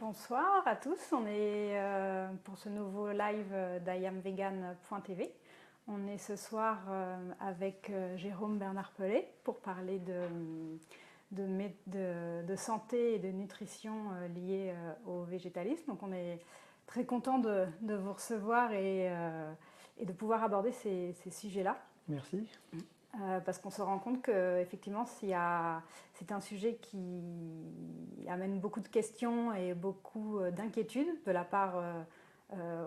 Bonsoir à tous, on est pour ce nouveau live d'IamVegan.tv. On est ce soir avec Jérôme Bernard-Pellet pour parler de santé et de nutrition liées au végétalisme. Donc on est très content de vous recevoir et de pouvoir aborder ces sujets-là. Merci. Parce qu'on se rend compte qu'effectivement, c'est un sujet qui amène beaucoup de questions et beaucoup d'inquiétudes de la part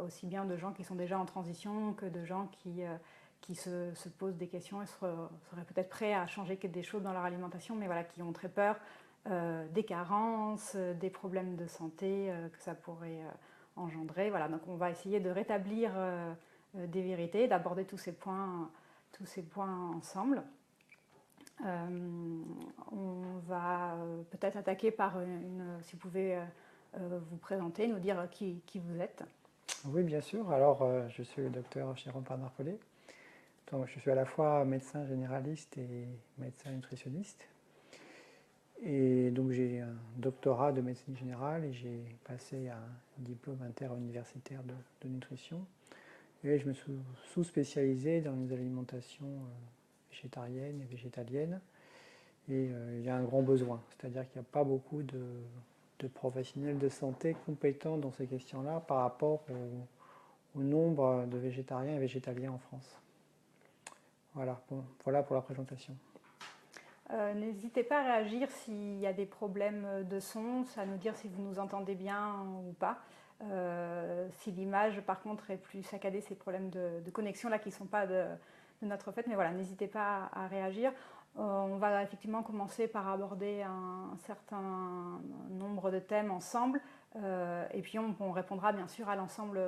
aussi bien de gens qui sont déjà en transition que de gens qui se posent des questions et seraient peut-être prêts à changer des choses dans leur alimentation, mais voilà, qui ont très peur des carences, des problèmes de santé que ça pourrait engendrer. Voilà, donc on va essayer de rétablir des vérités, d'aborder tous ces points ensemble. On va peut-être attaquer par si vous pouvez vous présenter, nous dire qui vous êtes. Oui, bien sûr. Alors, je suis le docteur Jérôme Bernard-Pellet. Donc, je suis à la fois médecin généraliste et médecin nutritionniste. Et donc, j'ai un doctorat de médecine générale et j'ai passé un diplôme interuniversitaire de nutrition. Et je me suis sous-spécialisé dans les alimentations végétariennes et végétaliennes. Et il y a un grand besoin, c'est-à-dire qu'il n'y a pas beaucoup de professionnels de santé compétents dans ces questions-là par rapport au nombre de végétariens et végétaliens en France. Voilà, bon, voilà pour la présentation. N'hésitez pas à réagir s'il y a des problèmes de son, à nous dire si vous nous entendez bien ou pas. Si l'image, par contre, est plus saccadée, ces problèmes de connexion là qui ne sont pas de notre fait. Mais voilà, n'hésitez pas à réagir. On va effectivement commencer par aborder un certain nombre de thèmes ensemble. Et puis on répondra bien sûr à l'ensemble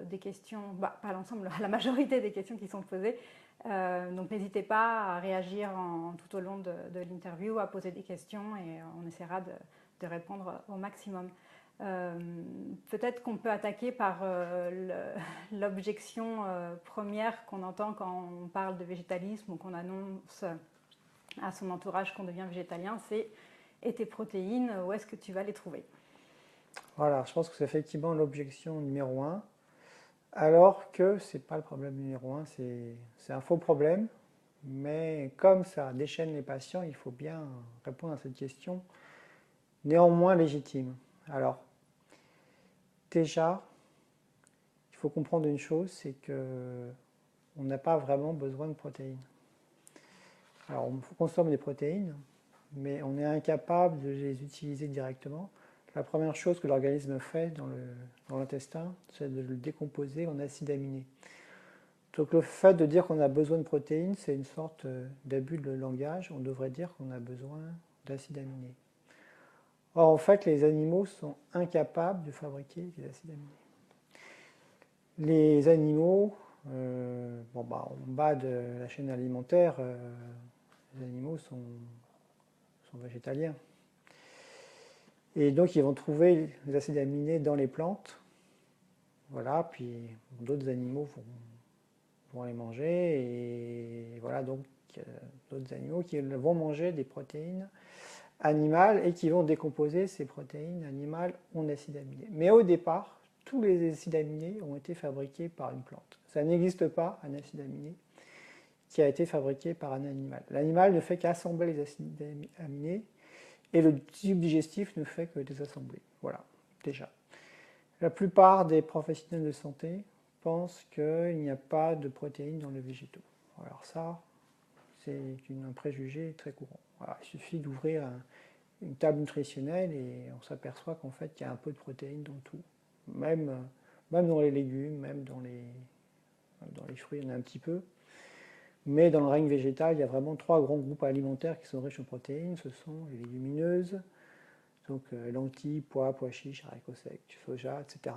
des questions, pas à l'ensemble, à la majorité des questions qui sont posées. Donc n'hésitez pas à réagir tout au long de l'interview, à poser des questions et on essaiera de répondre au maximum. Peut-être qu'on peut attaquer par l'objection première qu'on entend quand on parle de végétalisme ou qu'on annonce à son entourage qu'on devient végétalien, c'est « et tes protéines, où est-ce que tu vas les trouver ?» Voilà, je pense que c'est effectivement l'objection numéro 1, alors que ce n'est pas le problème numéro 1, c'est un faux problème, mais comme ça déchaîne les patients, il faut bien répondre à cette question, néanmoins légitime. Alors, déjà, il faut comprendre une chose, c'est qu'on n'a pas vraiment besoin de protéines. Alors, on consomme des protéines, mais on est incapable de les utiliser directement. La première chose que l'organisme fait dans l'intestin, c'est de le décomposer en acides aminés. Donc le fait de dire qu'on a besoin de protéines, c'est une sorte d'abus de langage. On devrait dire qu'on a besoin d'acides aminés. Or, en fait, les animaux sont incapables de fabriquer des acides aminés. Les animaux, en bas de la chaîne alimentaire, les animaux sont végétaliens. Et donc, ils vont trouver les acides aminés dans les plantes. Voilà, puis d'autres animaux vont les manger. Et voilà, donc, d'autres animaux qui vont manger des protéines animales et qui vont décomposer ces protéines animales en acides aminés. Mais au départ, tous les acides aminés ont été fabriqués par une plante. Ça n'existe pas un acide aminé qui a été fabriqué par un animal. L'animal ne fait qu'assembler les acides aminés et le tube digestif ne fait que désassembler. Voilà, déjà. La plupart des professionnels de santé pensent qu'il n'y a pas de protéines dans les végétaux. Alors ça, c'est un préjugé très courant. Voilà, il suffit d'ouvrir une table nutritionnelle et on s'aperçoit qu'en fait, il y a un peu de protéines dans tout. Même dans les légumes, même dans les fruits, il y en a un petit peu. Mais dans le règne végétal, il y a vraiment 3 grands groupes alimentaires qui sont riches en protéines. Ce sont les légumineuses, donc lentilles, pois chiches, haricots secs, soja, etc.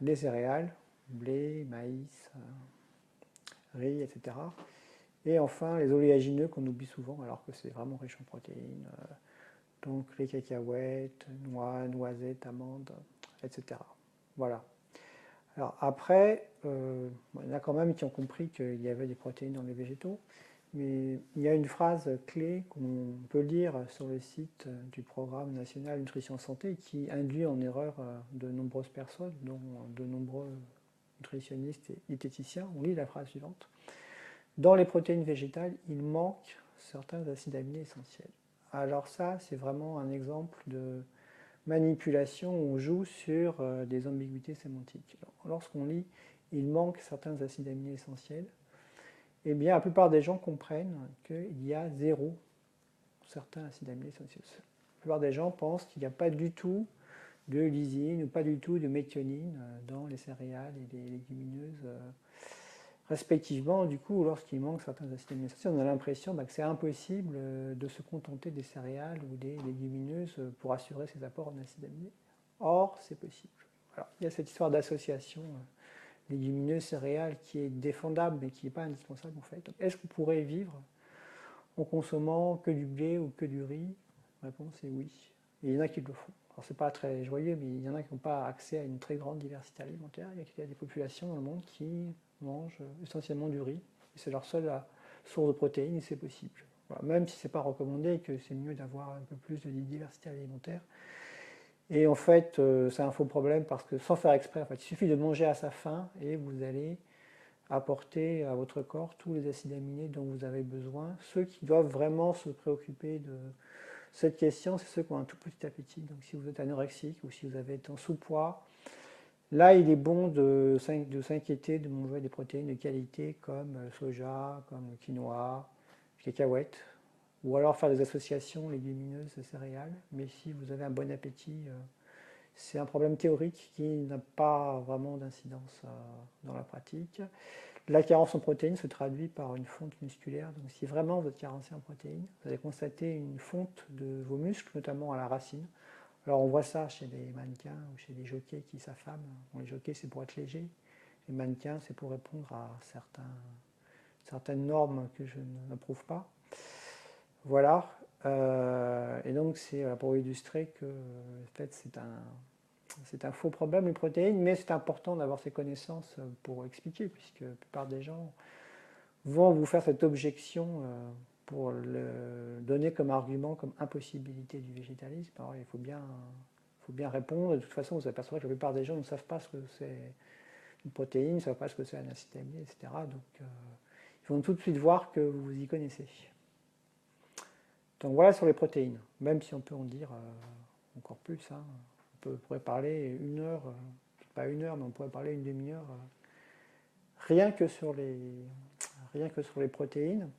Les céréales, blé, maïs, riz, etc. Et enfin les oléagineux qu'on oublie souvent alors que c'est vraiment riche en protéines. Donc les cacahuètes, noix, noisettes, amandes, etc. Voilà. Alors après, il y en a quand même qui ont compris qu'il y avait des protéines dans les végétaux, mais il y a une phrase clé qu'on peut lire sur le site du Programme national nutrition santé qui induit en erreur de nombreuses personnes, dont de nombreux nutritionnistes et diététiciens. On lit la phrase suivante. Dans les protéines végétales, il manque certains acides aminés essentiels. Alors ça, c'est vraiment un exemple de manipulation où on joue sur des ambiguïtés sémantiques. Lorsqu'on lit « il manque certains acides aminés essentiels », eh bien, la plupart des gens comprennent qu'il y a zéro certains acides aminés essentiels. La plupart des gens pensent qu'il n'y a pas du tout de lysine ou pas du tout de méthionine dans les céréales et les légumineuses respectivement. Du coup, lorsqu'il manque certains acides aminés essentiels, on a l'impression que c'est impossible de se contenter des céréales ou des légumineuses pour assurer ces apports en acides aminés. Or, c'est possible. Alors, il y a cette histoire d'association légumineuse céréales qui est défendable mais qui n'est pas indispensable en fait. Est-ce qu'on pourrait vivre en consommant que du blé ou que du riz? La réponse est oui. Et il y en a qui le font. Alors c'est pas très joyeux, mais il y en a qui n'ont pas accès à une très grande diversité alimentaire. Il y a des populations dans le monde qui mangent essentiellement du riz. Et c'est leur seule source de protéines et c'est possible. Voilà. Même si ce n'est pas recommandé et que c'est mieux d'avoir un peu plus de diversité alimentaire. Et en fait, c'est un faux problème parce que sans faire exprès, en fait, il suffit de manger à sa faim et vous allez apporter à votre corps tous les acides aminés dont vous avez besoin. Ceux qui doivent vraiment se préoccuper de cette question, c'est ceux qui ont un tout petit appétit. Donc si vous êtes anorexique ou si vous avez été en sous-poids, là il est bon de s'inquiéter de manger des protéines de qualité comme soja, comme quinoa, cacahuètes, ou alors faire des associations légumineuses et céréales. Mais si vous avez un bon appétit, c'est un problème théorique qui n'a pas vraiment d'incidence dans la pratique. La carence en protéines se traduit par une fonte musculaire. Donc si vraiment vous êtes carencé en protéines, vous allez constater une fonte de vos muscles, notamment à la racine. Alors on voit ça chez les mannequins ou chez les jockeys qui s'affament. Bon, les jockeys c'est pour être léger, les mannequins c'est pour répondre à certaines normes que je n'approuve pas. Voilà. Et donc c'est pour illustrer que en fait, c'est un faux problème les protéines, mais c'est important d'avoir ces connaissances pour expliquer, puisque la plupart des gens vont vous faire cette objection pour le donner comme argument, comme impossibilité du végétalisme. Alors il faut bien répondre. De toute façon, vous apercevrez que la plupart des gens ne savent pas ce que c'est une protéine, ne savent pas ce que c'est un acide aminé, etc. Donc ils vont tout de suite voir que vous y connaissez. Donc voilà sur les protéines, même si on peut en dire encore plus. Hein. On pourrait parler une heure, pas une heure, mais on pourrait parler une demi-heure, rien que sur les protéines.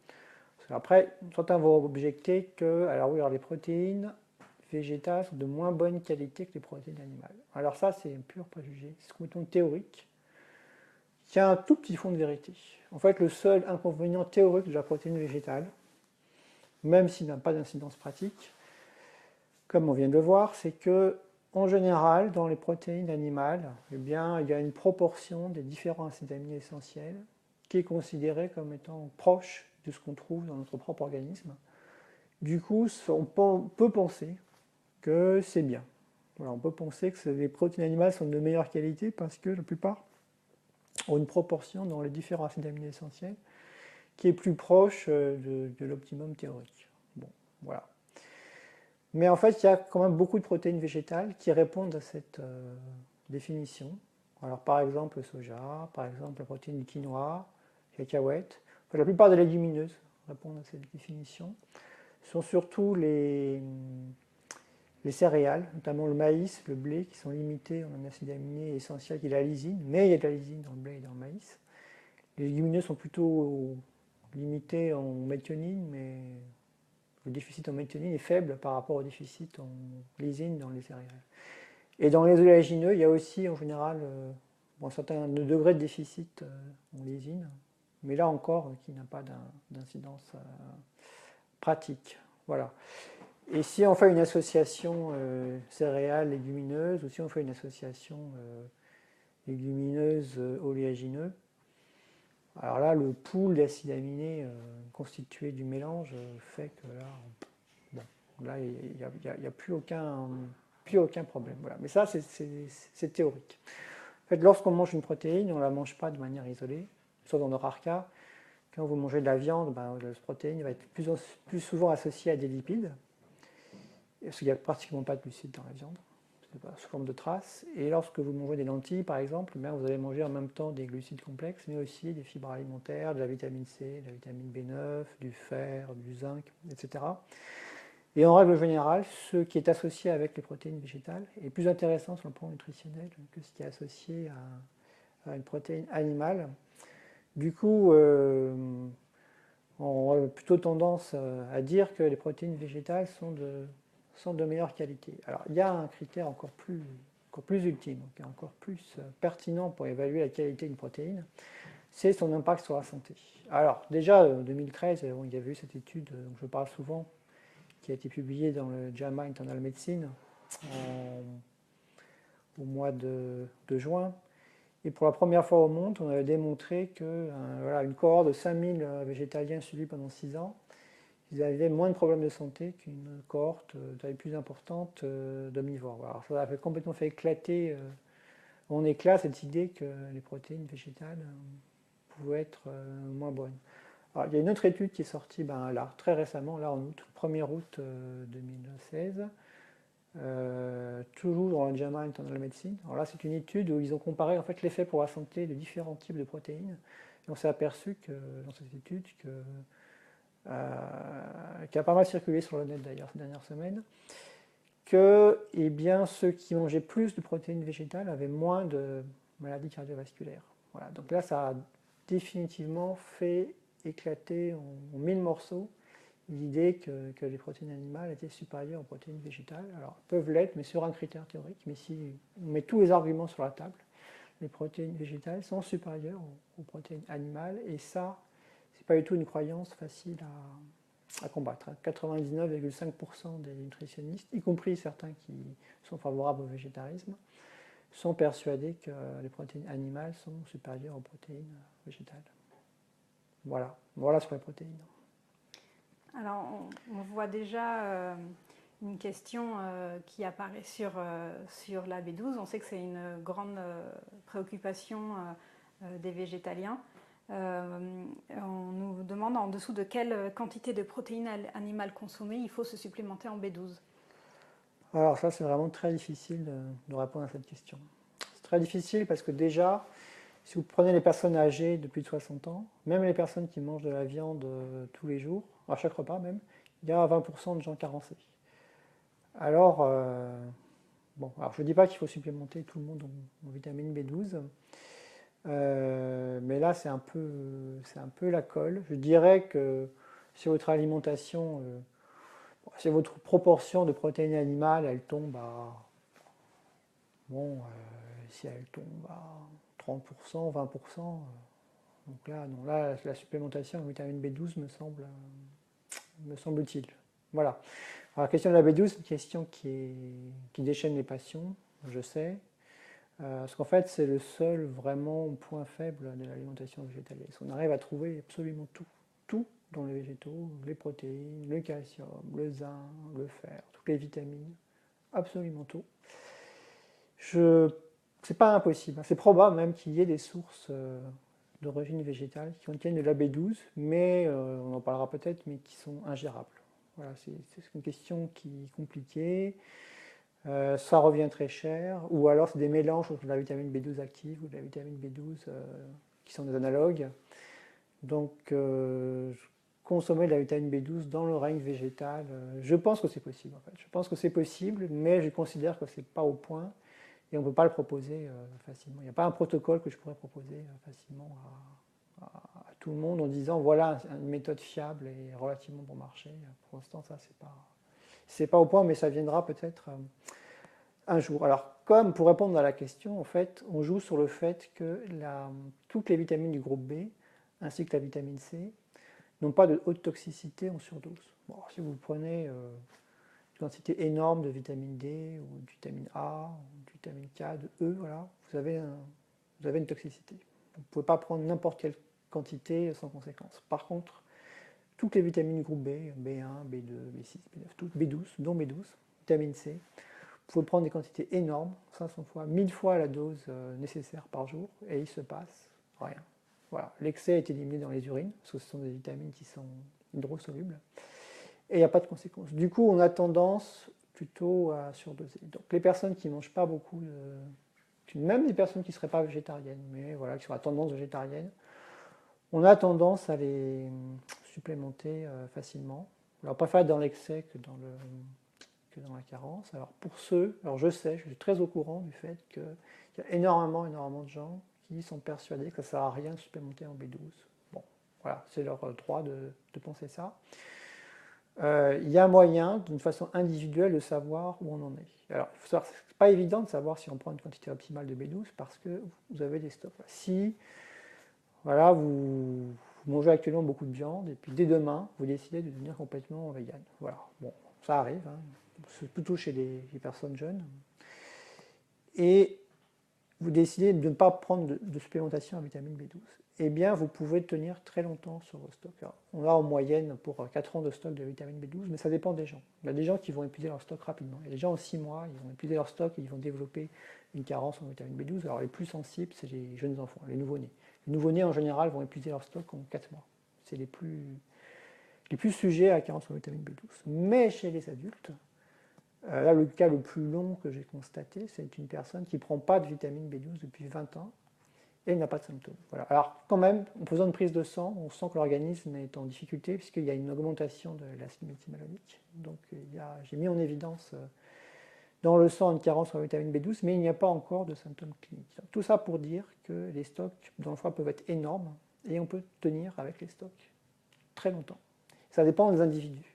Après, certains vont objecter que, alors oui, alors les protéines végétales sont de moins bonne qualité que les protéines animales. Alors ça, c'est un pur préjugé, c'est complètement théorique, qui a un tout petit fond de vérité. En fait, le seul inconvénient théorique de la protéine végétale, même s'il n'a pas d'incidence pratique, comme on vient de le voir, c'est que en général, dans les protéines animales, eh bien, il y a une proportion des différents acides aminés essentiels qui est considérée comme étant proche de ce qu'on trouve dans notre propre organisme. Du coup, on peut penser que c'est bien. Voilà, on peut penser que les protéines animales sont de meilleure qualité parce que la plupart ont une proportion dans les différents acides aminés essentiels qui est plus proche de l'optimum théorique. Bon, voilà. Mais en fait, il y a quand même beaucoup de protéines végétales qui répondent à cette définition. Alors par exemple le soja, par exemple la protéine du quinoa, cacahuètes. Enfin, la plupart des légumineuses répondent à cette définition. Ce sont surtout les céréales, notamment le maïs, le blé, qui sont limités en un acide aminé essentiel qui est la lysine, mais il y a de la lysine dans le blé et dans le maïs. Les légumineuses sont plutôt limitées en méthionine, mais le déficit en méthionine est faible par rapport au déficit en lysine dans les céréales. Et dans les oléagineux, il y a aussi en général un certain degré de déficit en lysine, mais là encore, qui n'a pas d'incidence pratique. Voilà. Et si on fait une association céréales légumineuse, ou si on fait une association légumineuse oléagineux, alors là, le pool d'acides aminés constitué du mélange fait que là, il n'y a plus aucun problème. Voilà. Mais ça, c'est théorique. En fait, lorsqu'on mange une protéine, on ne la mange pas de manière isolée, sauf dans le rare cas, Quand vous mangez de la viande, cette protéine va être plus souvent associée à des lipides, parce qu'il n'y a pratiquement pas de glucides dans la viande, sous forme de traces. Et lorsque vous mangez des lentilles, par exemple, vous allez manger en même temps des glucides complexes, mais aussi des fibres alimentaires, de la vitamine C, de la vitamine B9, du fer, du zinc, etc. Et en règle générale, ce qui est associé avec les protéines végétales est plus intéressant sur le plan nutritionnel que ce qui est associé à une protéine animale. Du coup, on a plutôt tendance à dire que les protéines végétales sont de meilleure qualité. Alors, il y a un critère encore plus ultime, encore plus pertinent pour évaluer la qualité d'une protéine, c'est son impact sur la santé. Alors, déjà, en 2013, il y avait eu cette étude dont je parle souvent, qui a été publiée dans le JAMA Internal Medicine au mois de juin. Et pour la première fois au monde, on avait démontré qu'une cohorte de 5000 végétaliens suivis pendant 6 ans, ils avaient moins de problèmes de santé qu'une cohorte taille plus importante d'omnivores. Alors ça a complètement fait éclater en éclat cette idée que les protéines végétales pouvaient être moins bonnes. Alors, il y a une autre étude qui est sortie là, très récemment, là en août, 1er août 2016, toujours dans le JAMA Internal Medicine. Alors là, c'est une étude où ils ont comparé en fait, l'effet pour la santé de différents types de protéines. Et on s'est aperçu que, dans cette étude, qui a pas mal circulé sur le net d'ailleurs ces dernières semaines, que ceux qui mangeaient plus de protéines végétales avaient moins de maladies cardiovasculaires. Voilà. Donc là, ça a définitivement fait éclater en 1000 morceaux l'idée que les protéines animales étaient supérieures aux protéines végétales. Alors, elles peuvent l'être, mais sur un critère théorique. Mais si on met tous les arguments sur la table, les protéines végétales sont supérieures aux protéines animales. Et ça, c'est pas du tout une croyance facile à combattre. 99,5% des nutritionnistes, y compris certains qui sont favorables au végétarisme, sont persuadés que les protéines animales sont supérieures aux protéines végétales. Voilà sur les protéines. Alors, on voit déjà une question qui apparaît sur la B12. On sait que c'est une grande préoccupation des végétaliens. On nous demande en dessous de quelle quantité de protéines animales consommées il faut se supplémenter en B12. Alors ça, c'est vraiment très difficile de répondre à cette question. C'est très difficile parce que déjà, si vous prenez les personnes âgées de plus de 60 ans, même les personnes qui mangent de la viande tous les jours, à chaque repas même, il y a 20% de gens carencés. Alors, alors je ne dis pas qu'il faut supplémenter tout le monde en vitamine B12, mais là c'est un peu la colle. Je dirais que si votre alimentation, si votre proportion de protéines animales, elle tombe à, si elle tombe à 30%, 20%, donc là, la supplémentation en vitamine B12 me semble utile. Voilà. Alors, la question de la B12, c'est une question qui déchaîne les passions, je sais, parce qu'en fait, c'est le seul vraiment point faible de l'alimentation végétalienne. On arrive à trouver absolument tout dans les végétaux, les protéines, le calcium, le zinc, le fer, toutes les vitamines, absolument tout. C'est pas impossible, c'est probable même qu'il y ait des sources d'origine végétale qui contiennent de la B12, mais on en parlera peut-être, mais qui sont ingérables. Voilà, c'est une question qui est compliquée, ça revient très cher, ou alors c'est des mélanges entre de la vitamine B12 active ou de la vitamine B12 qui sont des analogues. Donc consommer de la vitamine B12 dans le règne végétal, je pense que c'est possible en fait. Je pense que c'est possible, mais je considère que c'est pas au point. Et on ne peut pas le proposer facilement. Il n'y a pas un protocole que je pourrais proposer facilement à tout le monde en disant voilà une méthode fiable et relativement bon marché. Pour l'instant, ça, c'est pas au point, mais ça viendra peut-être un jour. Alors, comme pour répondre à la question, en fait, on joue sur le fait que toutes les vitamines du groupe B, ainsi que la vitamine C, n'ont pas de haute toxicité en surdose. Bon, si vous prenez quantité énorme de vitamine D, ou de vitamine A, ou de vitamine K, de E, voilà, vous avez une toxicité. Vous ne pouvez pas prendre n'importe quelle quantité sans conséquence. Par contre, toutes les vitamines du groupe B, B1, B2, B6, B9, toutes B12, dont B12, vitamine C, vous pouvez prendre des quantités énormes, 500 fois, 1000 fois la dose nécessaire par jour, et il ne se passe rien. Voilà. L'excès est éliminé dans les urines, parce que ce sont des vitamines qui sont hydrosolubles, et il n'y a pas de conséquences. Du coup, on a tendance plutôt à surdoser. Donc les personnes qui ne mangent pas beaucoup, même des personnes qui ne seraient pas végétariennes, mais voilà, qui sont à tendance végétarienne, on a tendance à les supplémenter facilement. Alors pas faire dans l'excès que dans la carence. Alors pour ceux, alors je sais, je suis très au courant du fait qu'il y a énormément de gens qui sont persuadés que ça ne sert à rien de supplémenter en B12. Bon, voilà, c'est leur droit de penser ça. Il y a moyen, d'une façon individuelle, de savoir où on en est. Alors, il faut savoir, c'est pas évident de savoir si on prend une quantité optimale de B12 parce que vous avez des stocks. Si voilà, vous mangez actuellement beaucoup de viande et puis dès demain, vous décidez de devenir complètement vegan. Voilà, bon, ça arrive, hein. C'est plutôt chez les personnes jeunes. Et vous décidez de ne pas prendre de supplémentation en vitamine B12. Eh bien, vous pouvez tenir très longtemps sur vos stocks. Alors, on a en moyenne pour 4 ans de stock de vitamine B12, mais ça dépend des gens. Il y a des gens qui vont épuiser leur stock rapidement. Il y a des gens en 6 mois, ils vont épuiser leur stock et ils vont développer une carence en vitamine B12. Alors, les plus sensibles, c'est les jeunes enfants, les nouveau-nés. Les nouveau-nés, en général, vont épuiser leur stock en 4 mois. C'est les plus sujets à la carence en vitamine B12. Mais chez les adultes, là, le cas le plus long que j'ai constaté, c'est une personne qui ne prend pas de vitamine B12 depuis 20 ans et n'a pas de symptômes. Voilà. Alors, quand même, en faisant une prise de sang, on sent que l'organisme est en difficulté puisqu'il y a une augmentation de l'acide méthylmalonique. Donc, j'ai mis en évidence dans le sang une carence en vitamine B12, mais il n'y a pas encore de symptômes cliniques. Donc, tout ça pour dire que les stocks dans le foie peuvent être énormes et on peut tenir avec les stocks très longtemps. Ça dépend des individus.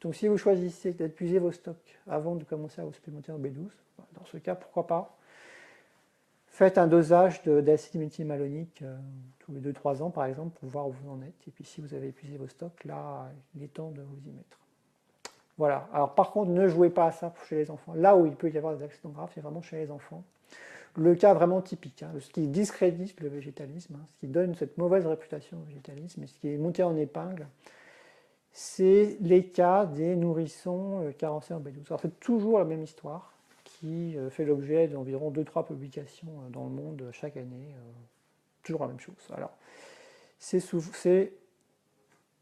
Donc si vous choisissez d'épuiser vos stocks avant de commencer à vous supplémenter en B12, dans ce cas, pourquoi pas, faites un dosage d'acide méthylmalonique tous les 2-3 ans par exemple pour voir où vous en êtes. Et puis si vous avez épuisé vos stocks, là, il est temps de vous y mettre. Voilà. Alors par contre, ne jouez pas à ça chez les enfants. Là où il peut y avoir des accidents graves, c'est vraiment chez les enfants. Le cas vraiment typique, hein, ce qui discrédite le végétalisme, hein, ce qui donne cette mauvaise réputation au végétalisme et ce qui est monté en épingle, c'est les cas des nourrissons carencés en B12. Alors c'est toujours la même histoire qui fait l'objet d'environ 2-3 publications dans le monde chaque année. Toujours la même chose. Alors, c'est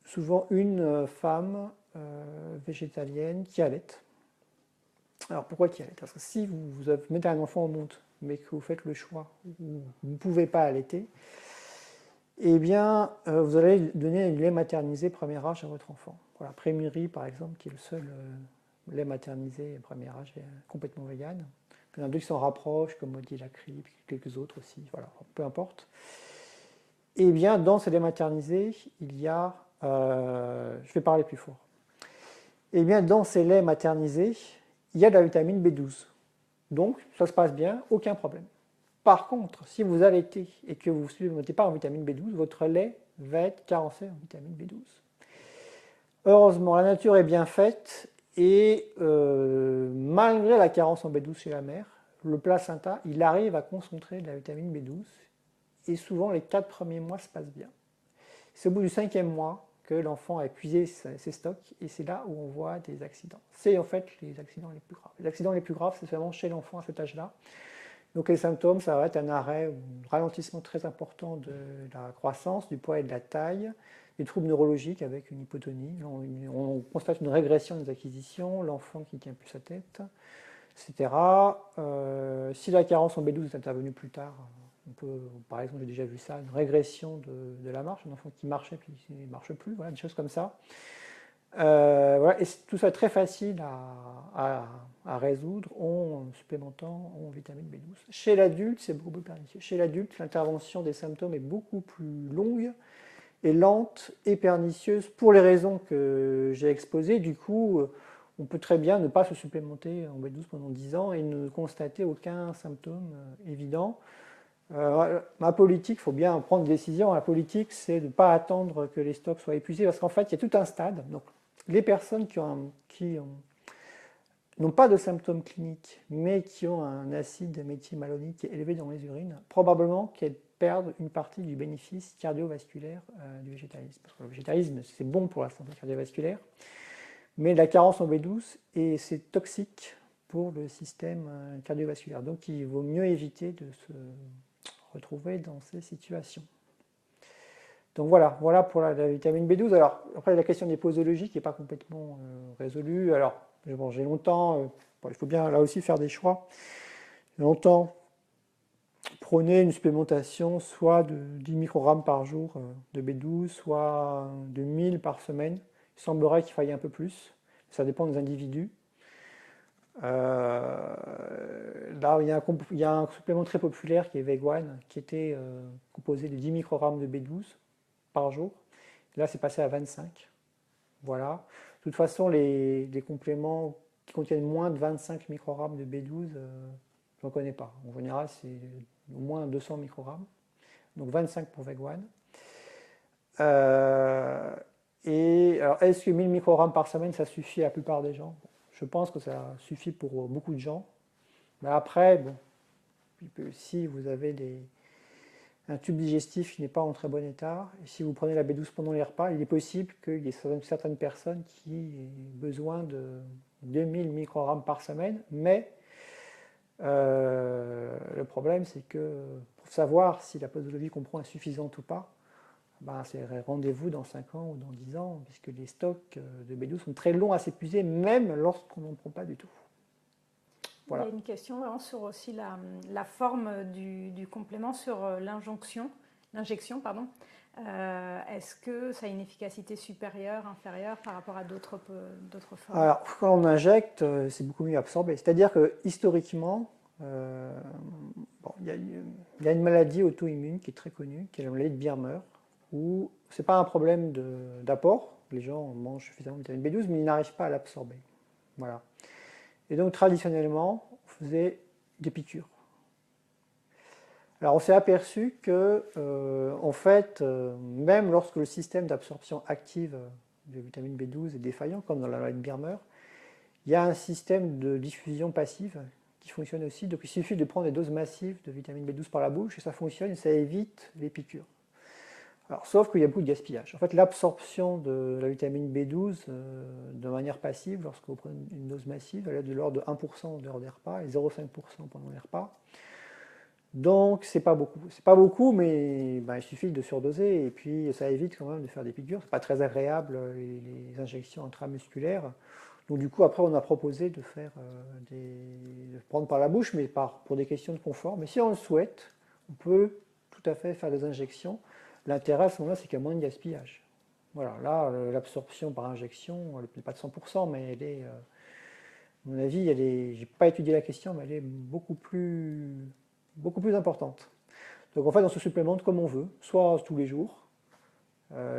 souvent une femme végétalienne qui allaite. Alors pourquoi qui allaite? Parce que si vous mettez un enfant au monde, mais que vous faites le choix, vous ne pouvez pas allaiter, eh bien, vous allez donner un lait maternisé premier âge à votre enfant. Voilà, Prémuri, par exemple, qui est le seul lait maternisé premier âge complètement vegan. Il y en a deux qui s'en rapprochent, comme Maudit Lacry, puis quelques autres aussi, voilà, peu importe. Eh bien, dans ces laits maternisés, il y a... je vais parler plus fort. Eh bien, dans ces laits maternisés, il y a de la vitamine B12. Donc, ça se passe bien, aucun problème. Par contre, si vous allaitez et que vous ne supplémentez pas en vitamine B12, votre lait va être carencé en vitamine B12. Heureusement, la nature est bien faite et malgré la carence en B12 chez la mère, le placenta, il arrive à concentrer de la vitamine B12 et souvent les 4 premiers mois se passent bien. C'est au bout du 5e mois que l'enfant a épuisé ses stocks et c'est là où on voit des accidents. C'est en fait les accidents les plus graves. Les accidents les plus graves, c'est seulement chez l'enfant à cet âge-là. Donc les symptômes, ça va être un arrêt ou un ralentissement très important de la croissance, du poids et de la taille, des troubles neurologiques avec une hypotonie. On constate une régression des acquisitions, l'enfant qui ne tient plus sa tête, etc. Si la carence en B12 est intervenue plus tard, on peut, par exemple, j'ai déjà vu ça, une régression de la marche, un enfant qui marchait puis qui ne marche plus, voilà, des choses comme ça. Voilà, et tout ça est très facile à résoudre en supplémentant en vitamine B12. Chez l'adulte, c'est beaucoup plus pernicieux. Chez l'adulte, l'intervention des symptômes est beaucoup plus longue et lente et pernicieuse pour les raisons que j'ai exposées. Du coup, on peut très bien ne pas se supplémenter en B12 pendant 10 ans et ne constater aucun symptôme évident. Ma politique, il faut bien prendre une décision. La politique, c'est de ne pas attendre que les stocks soient épuisés parce qu'en fait, il y a tout un stade. Donc, les personnes qui n'ont pas de symptômes cliniques, mais qui ont un acide méthylmalonique élevé dans les urines, probablement qu'elles perdent une partie du bénéfice cardiovasculaire du végétalisme. Parce que le végétalisme, c'est bon pour la santé cardiovasculaire, mais la carence en B12, c'est toxique pour le système cardiovasculaire. Donc il vaut mieux éviter de se retrouver dans ces situations. Donc voilà pour la vitamine B12. Alors après la question des posologiques n'est pas complètement résolue. Alors bon, j'ai longtemps, bon, il faut bien là aussi faire des choix. J'ai longtemps prôné une supplémentation soit de 10 microgrammes par jour de B12, soit de 1000 par semaine. Il semblerait qu'il faille un peu plus. Ça dépend des individus. Là, il y a un supplément très populaire qui est Veg1, qui était composé de 10 microgrammes de B12 par jour. Là, c'est passé à 25. Voilà. De toute façon, les compléments qui contiennent moins de 25 microgrammes de B12, je n'en connais pas. En général, c'est au moins 200 microgrammes. Donc 25 pour Veg1. Et alors, est-ce que 1000 microgrammes par semaine, ça suffit à la plupart des gens? Je pense que ça suffit pour beaucoup de gens. Mais après, bon, si vous avez un tube digestif qui n'est pas en très bon état, et si vous prenez la B12 pendant les repas, il est possible qu'il y ait certaines personnes qui aient besoin de 2000 microgrammes par semaine, mais le problème c'est que pour savoir si la posologie comprend est suffisante ou pas, ben, c'est rendez-vous dans 5 ans ou dans 10 ans, puisque les stocks de B12 sont très longs à s'épuiser, même lorsqu'on n'en prend pas du tout. Voilà. Il y a une question vraiment sur aussi la forme du complément, sur l'injection. Est-ce que ça a une efficacité supérieure, inférieure par rapport à d'autres formes? Alors, quand on injecte, c'est beaucoup mieux absorbé. C'est-à-dire que historiquement, il y a une maladie auto-immune qui est très connue, qui est la maladie de Birmer, où ce n'est pas un problème d'apport. Les gens mangent suffisamment de vitamine B12, mais ils n'arrivent pas à l'absorber. Voilà. Et donc, traditionnellement, on faisait des piqûres. Alors, on s'est aperçu que, en fait, même lorsque le système d'absorption active de vitamine B12 est défaillant, comme dans la maladie de Birmer, il y a un système de diffusion passive qui fonctionne aussi. Donc, il suffit de prendre des doses massives de vitamine B12 par la bouche et ça fonctionne et ça évite les piqûres. Alors, sauf qu'il y a beaucoup de gaspillage. En fait, l'absorption de la vitamine B12 de manière passive, lorsque vous prenez une dose massive, elle est de l'ordre de 1% lors des repas et 0,5% pendant les repas. Donc, c'est pas beaucoup. C'est pas beaucoup, mais ben, il suffit de surdoser et puis ça évite quand même de faire des piqûres. C'est pas très agréable les injections intramusculaires. Donc, du coup, après, on a proposé de faire de prendre par la bouche, mais pour des questions de confort. Mais si on le souhaite, on peut tout à fait faire des injections. L'intérêt à ce moment-là, c'est qu'il y a moins de gaspillage. Voilà, là, l'absorption par injection, elle n'est pas de 100%, mais elle est, à mon avis, je n'ai pas étudié la question, mais elle est beaucoup plus importante. Donc en fait, on se supplémente comme on veut, soit tous les jours,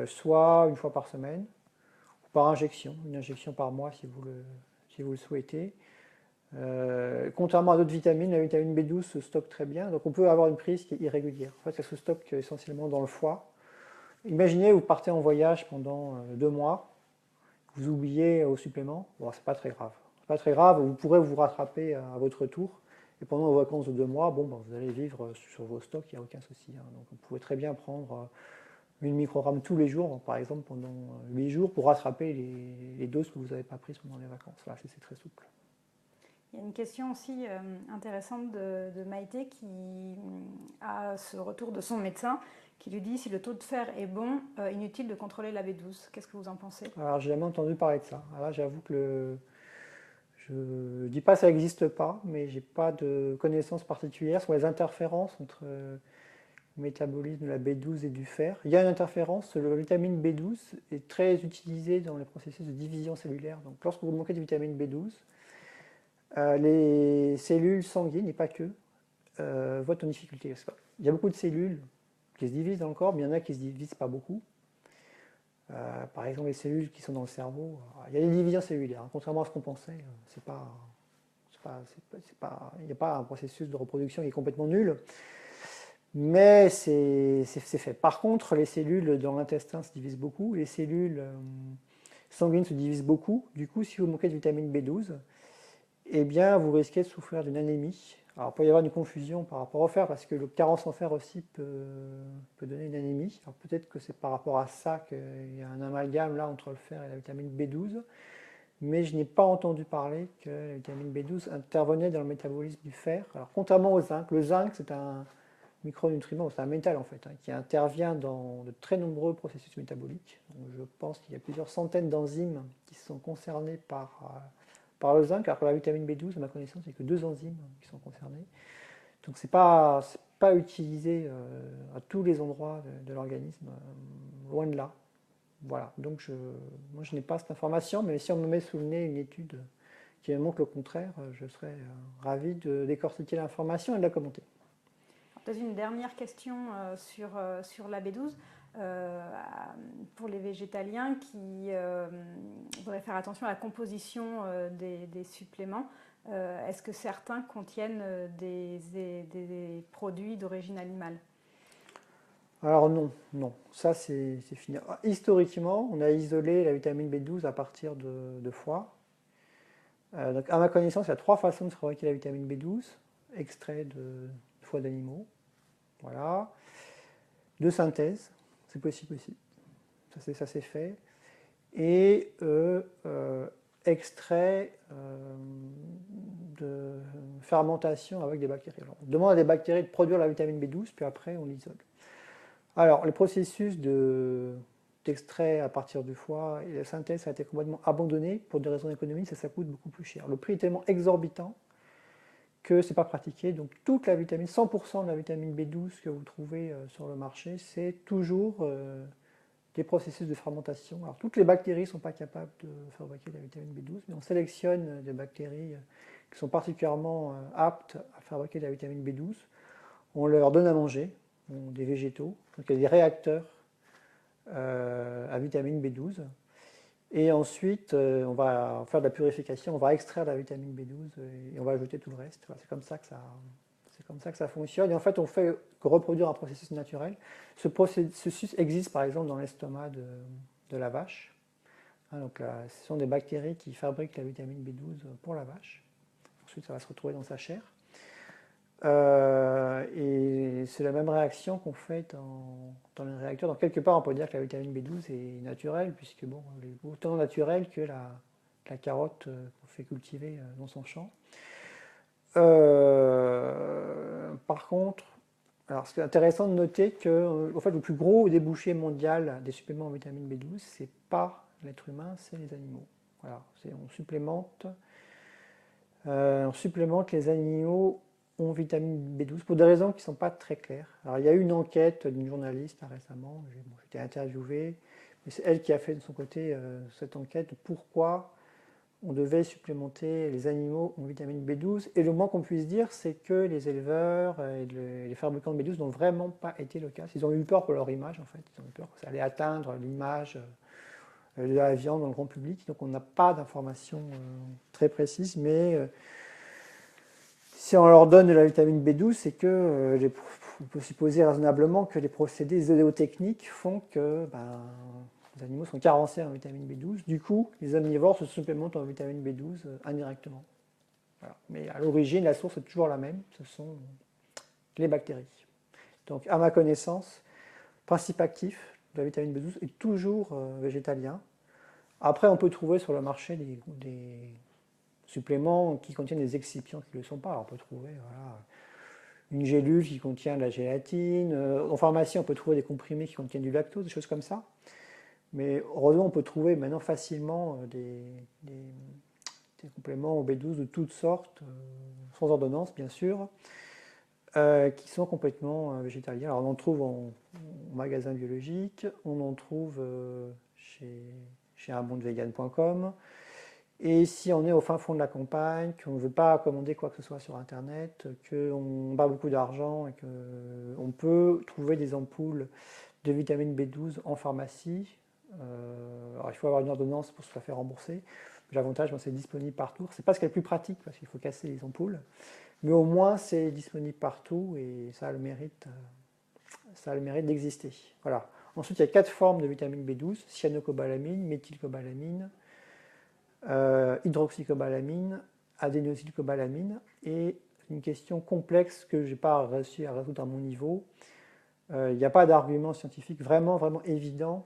soit une fois par semaine, ou par injection, une injection par mois si vous le souhaitez. Contrairement à d'autres vitamines, la vitamine B12 se stocke très bien, donc on peut avoir une prise qui est irrégulière. En fait, elle se stocke essentiellement dans le foie. Imaginez, vous partez en voyage pendant 2 mois, vous oubliez au supplément, bon, c'est pas très grave. C'est pas très grave, vous pourrez vous rattraper à votre retour. Et pendant vos vacances de 2 mois, bon, ben, vous allez vivre sur vos stocks, il n'y a aucun souci. Hein. Donc vous pouvez très bien prendre 1000 microgrammes tous les jours, par exemple pendant 8 jours, pour rattraper les doses que vous n'avez pas prises pendant les vacances. Là, c'est très souple. Il y a une question aussi intéressante de Maïté qui a ce retour de son médecin qui lui dit si le taux de fer est bon, inutile de contrôler la B12. Qu'est-ce que vous en pensez? Alors, j'ai jamais entendu parler de ça. Alors là, j'avoue que je ne dis pas que ça n'existe pas, mais je n'ai pas de connaissances particulières sur les interférences entre le métabolisme de la B12 et du fer. Il y a une interférence, la vitamine B12 est très utilisée dans les processus de division cellulaire. Donc, lorsque vous manquez de vitamine B12, les cellules sanguines, et pas que, voient en difficulté. Il y a beaucoup de cellules qui se divisent dans le corps, mais il y en a qui ne se divisent pas beaucoup. Par exemple, les cellules qui sont dans le cerveau, il y a des divisions cellulaires. Hein. Contrairement à ce qu'on pensait, il n'y a pas un processus de reproduction qui est complètement nul, mais c'est fait. Par contre, les cellules dans l'intestin se divisent beaucoup, les cellules sanguines se divisent beaucoup. Du coup, si vous manquez de vitamine B12, eh bien, vous risquez de souffrir d'une anémie. Alors, il peut y avoir une confusion par rapport au fer, parce que le carence en fer aussi peut donner une anémie. Alors, peut-être que c'est par rapport à ça qu'il y a un amalgame là entre le fer et la vitamine B12, mais je n'ai pas entendu parler que la vitamine B12 intervenait dans le métabolisme du fer. Alors, contrairement au zinc, le zinc, c'est un micronutriment, c'est un métal en fait, hein, qui intervient dans de très nombreux processus métaboliques. Donc, je pense qu'il y a plusieurs centaines d'enzymes qui sont concernées par le zinc, alors que la vitamine B12, à ma connaissance, il n'y a que 2 enzymes qui sont concernées. Donc c'est pas utilisé à tous les endroits de l'organisme, loin de là. Voilà, donc moi je n'ai pas cette information, mais si on me met sous le nez une étude qui me montre le contraire, je serais ravi de décortiquer l'information et de la commenter. Peut-être une dernière question sur la B12. Pour les végétaliens qui voudraient faire attention à la composition des suppléments, est-ce que certains contiennent des produits d'origine animale? Alors non, non, ça c'est fini. Historiquement, on a isolé la vitamine B12 à partir de foie. Donc à ma connaissance, il y a 3 façons de fabriquer la vitamine B12. Extrait de foie d'animaux, voilà. De synthèse, c'est possible aussi. Ça c'est fait. Et extrait de fermentation avec des bactéries. Alors, on demande à des bactéries de produire la vitamine B12, puis après on l'isole. Alors, le processus d'extrait à partir du foie et la synthèse ça a été complètement abandonné pour des raisons économiques, ça coûte beaucoup plus cher. Le prix est tellement exorbitant que ce n'est pas pratiqué. Donc toute la vitamine, 100% de la vitamine B12 que vous trouvez sur le marché, c'est toujours des processus de fermentation. Alors toutes les bactéries ne sont pas capables de fabriquer de la vitamine B12, mais on sélectionne des bactéries qui sont particulièrement aptes à fabriquer de la vitamine B12. On leur donne à manger, des végétaux, donc il y a des réacteurs à vitamine B12. Et ensuite, on va faire de la purification, on va extraire la vitamine B12 et on va ajouter tout le reste. Voilà, c'est comme ça que ça fonctionne. Et en fait, on fait reproduire un processus naturel. Ce processus existe par exemple dans l'estomac de la vache. Hein, donc là, ce sont des bactéries qui fabriquent la vitamine B12 pour la vache. Ensuite, ça va se retrouver dans sa chair. Et c'est la même réaction qu'on fait dans les réacteurs. Donc quelque part, on peut dire que la vitamine B12 est naturelle, puisque bon, elle est autant naturelle que la carotte qu'on fait cultiver dans son champ. Par contre, alors c'est intéressant de noter que en fait, le plus gros débouché mondial des suppléments en vitamine B12, c'est pas l'être humain, c'est les animaux. Voilà, on supplémente les animaux en vitamine B12 pour des raisons qui ne sont pas très claires. Alors, il y a eu une enquête d'une journaliste récemment, j'étais interviewé, mais c'est elle qui a fait de son côté cette enquête de pourquoi on devait supplémenter les animaux en vitamine B12. Et le moins qu'on puisse dire, c'est que les éleveurs et les fabricants de B12 n'ont vraiment pas été le cas. Ils ont eu peur pour leur image, en fait. Ils ont eu peur que ça allait atteindre l'image de la viande dans le grand public. Donc on n'a pas d'informations très précises, mais si on leur donne de la vitamine B12, c'est que on peut supposer raisonnablement que les procédés zéotechniques font que les animaux sont carencés en vitamine B12. Du coup, les omnivores se supplémentent en vitamine B12 indirectement. Voilà. Mais à l'origine, la source est toujours la même, ce sont les bactéries. Donc, à ma connaissance, le principe actif de la vitamine B12 est toujours végétalien. Après, on peut trouver sur le marché des suppléments qui contiennent des excipients qui ne le sont pas. Alors, on peut trouver une gélule qui contient de la gélatine. En pharmacie, on peut trouver des comprimés qui contiennent du lactose, des choses comme ça. Mais heureusement, on peut trouver maintenant facilement des compléments au B12 de toutes sortes, sans ordonnance bien sûr, qui sont complètement végétaliens. Alors on en trouve en magasin biologique, on en trouve chez unmondevegan.com. Et si on est au fin fond de la campagne, qu'on ne veut pas commander quoi que ce soit sur Internet, qu'on bat beaucoup d'argent et qu'on peut trouver des ampoules de vitamine B12 en pharmacie, alors il faut avoir une ordonnance pour se la faire rembourser. L'avantage, c'est disponible partout. C'est pas ce qui est le plus pratique parce qu'il faut casser les ampoules, mais au moins c'est disponible partout et ça a le mérite d'exister. Voilà. Ensuite, il y a 4 formes de vitamine B12 cyanocobalaminne, méthylcobalaminne, hydroxycobalamine, adénosylcobalamine, et une question complexe que je n'ai pas réussi à résoudre à mon niveau. Il n'y a pas d'argument scientifique vraiment évident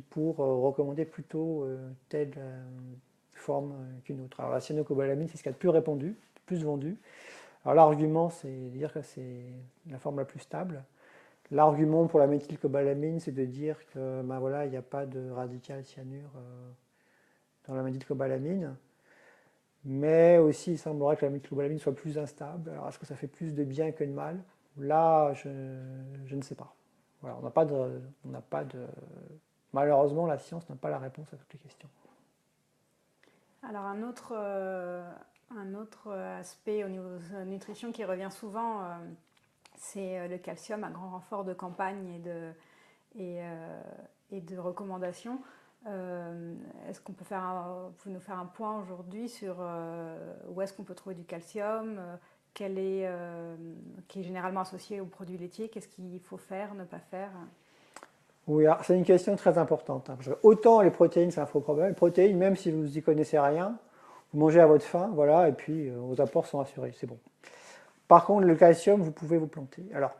pour recommander plutôt telle forme qu'une autre. Alors la cyanocobalaminne, c'est ce qu'il y a de plus répandu, plus vendu. Alors l'argument, c'est de dire que c'est la forme la plus stable. L'argument pour la méthylcobalamine, c'est de dire que ben voilà, il n'y a pas de radical cyanure dans la méthylcobalamine. Mais aussi, il semblerait que la méthylcobalamine soit plus instable. Alors, est-ce que ça fait plus de bien que de mal? Là, je ne sais pas. Voilà, on n'a pas de. Malheureusement, la science n'a pas la réponse à toutes les questions. Alors un autre aspect au niveau de la nutrition qui revient souvent, c'est le calcium à grand renfort de campagne et de recommandations. Est-ce qu'on peut vous nous faire un point aujourd'hui sur où est-ce qu'on peut trouver du calcium, qui est généralement associé aux produits laitiers, qu'est-ce qu'il faut faire, ne pas faire? Oui, c'est une question très importante. Parce que autant les protéines, c'est un faux problème. Les protéines, même si vous n'y connaissez rien, vous mangez à votre faim, voilà, et puis vos apports sont assurés, c'est bon. Par contre, le calcium, vous pouvez vous planter. Alors,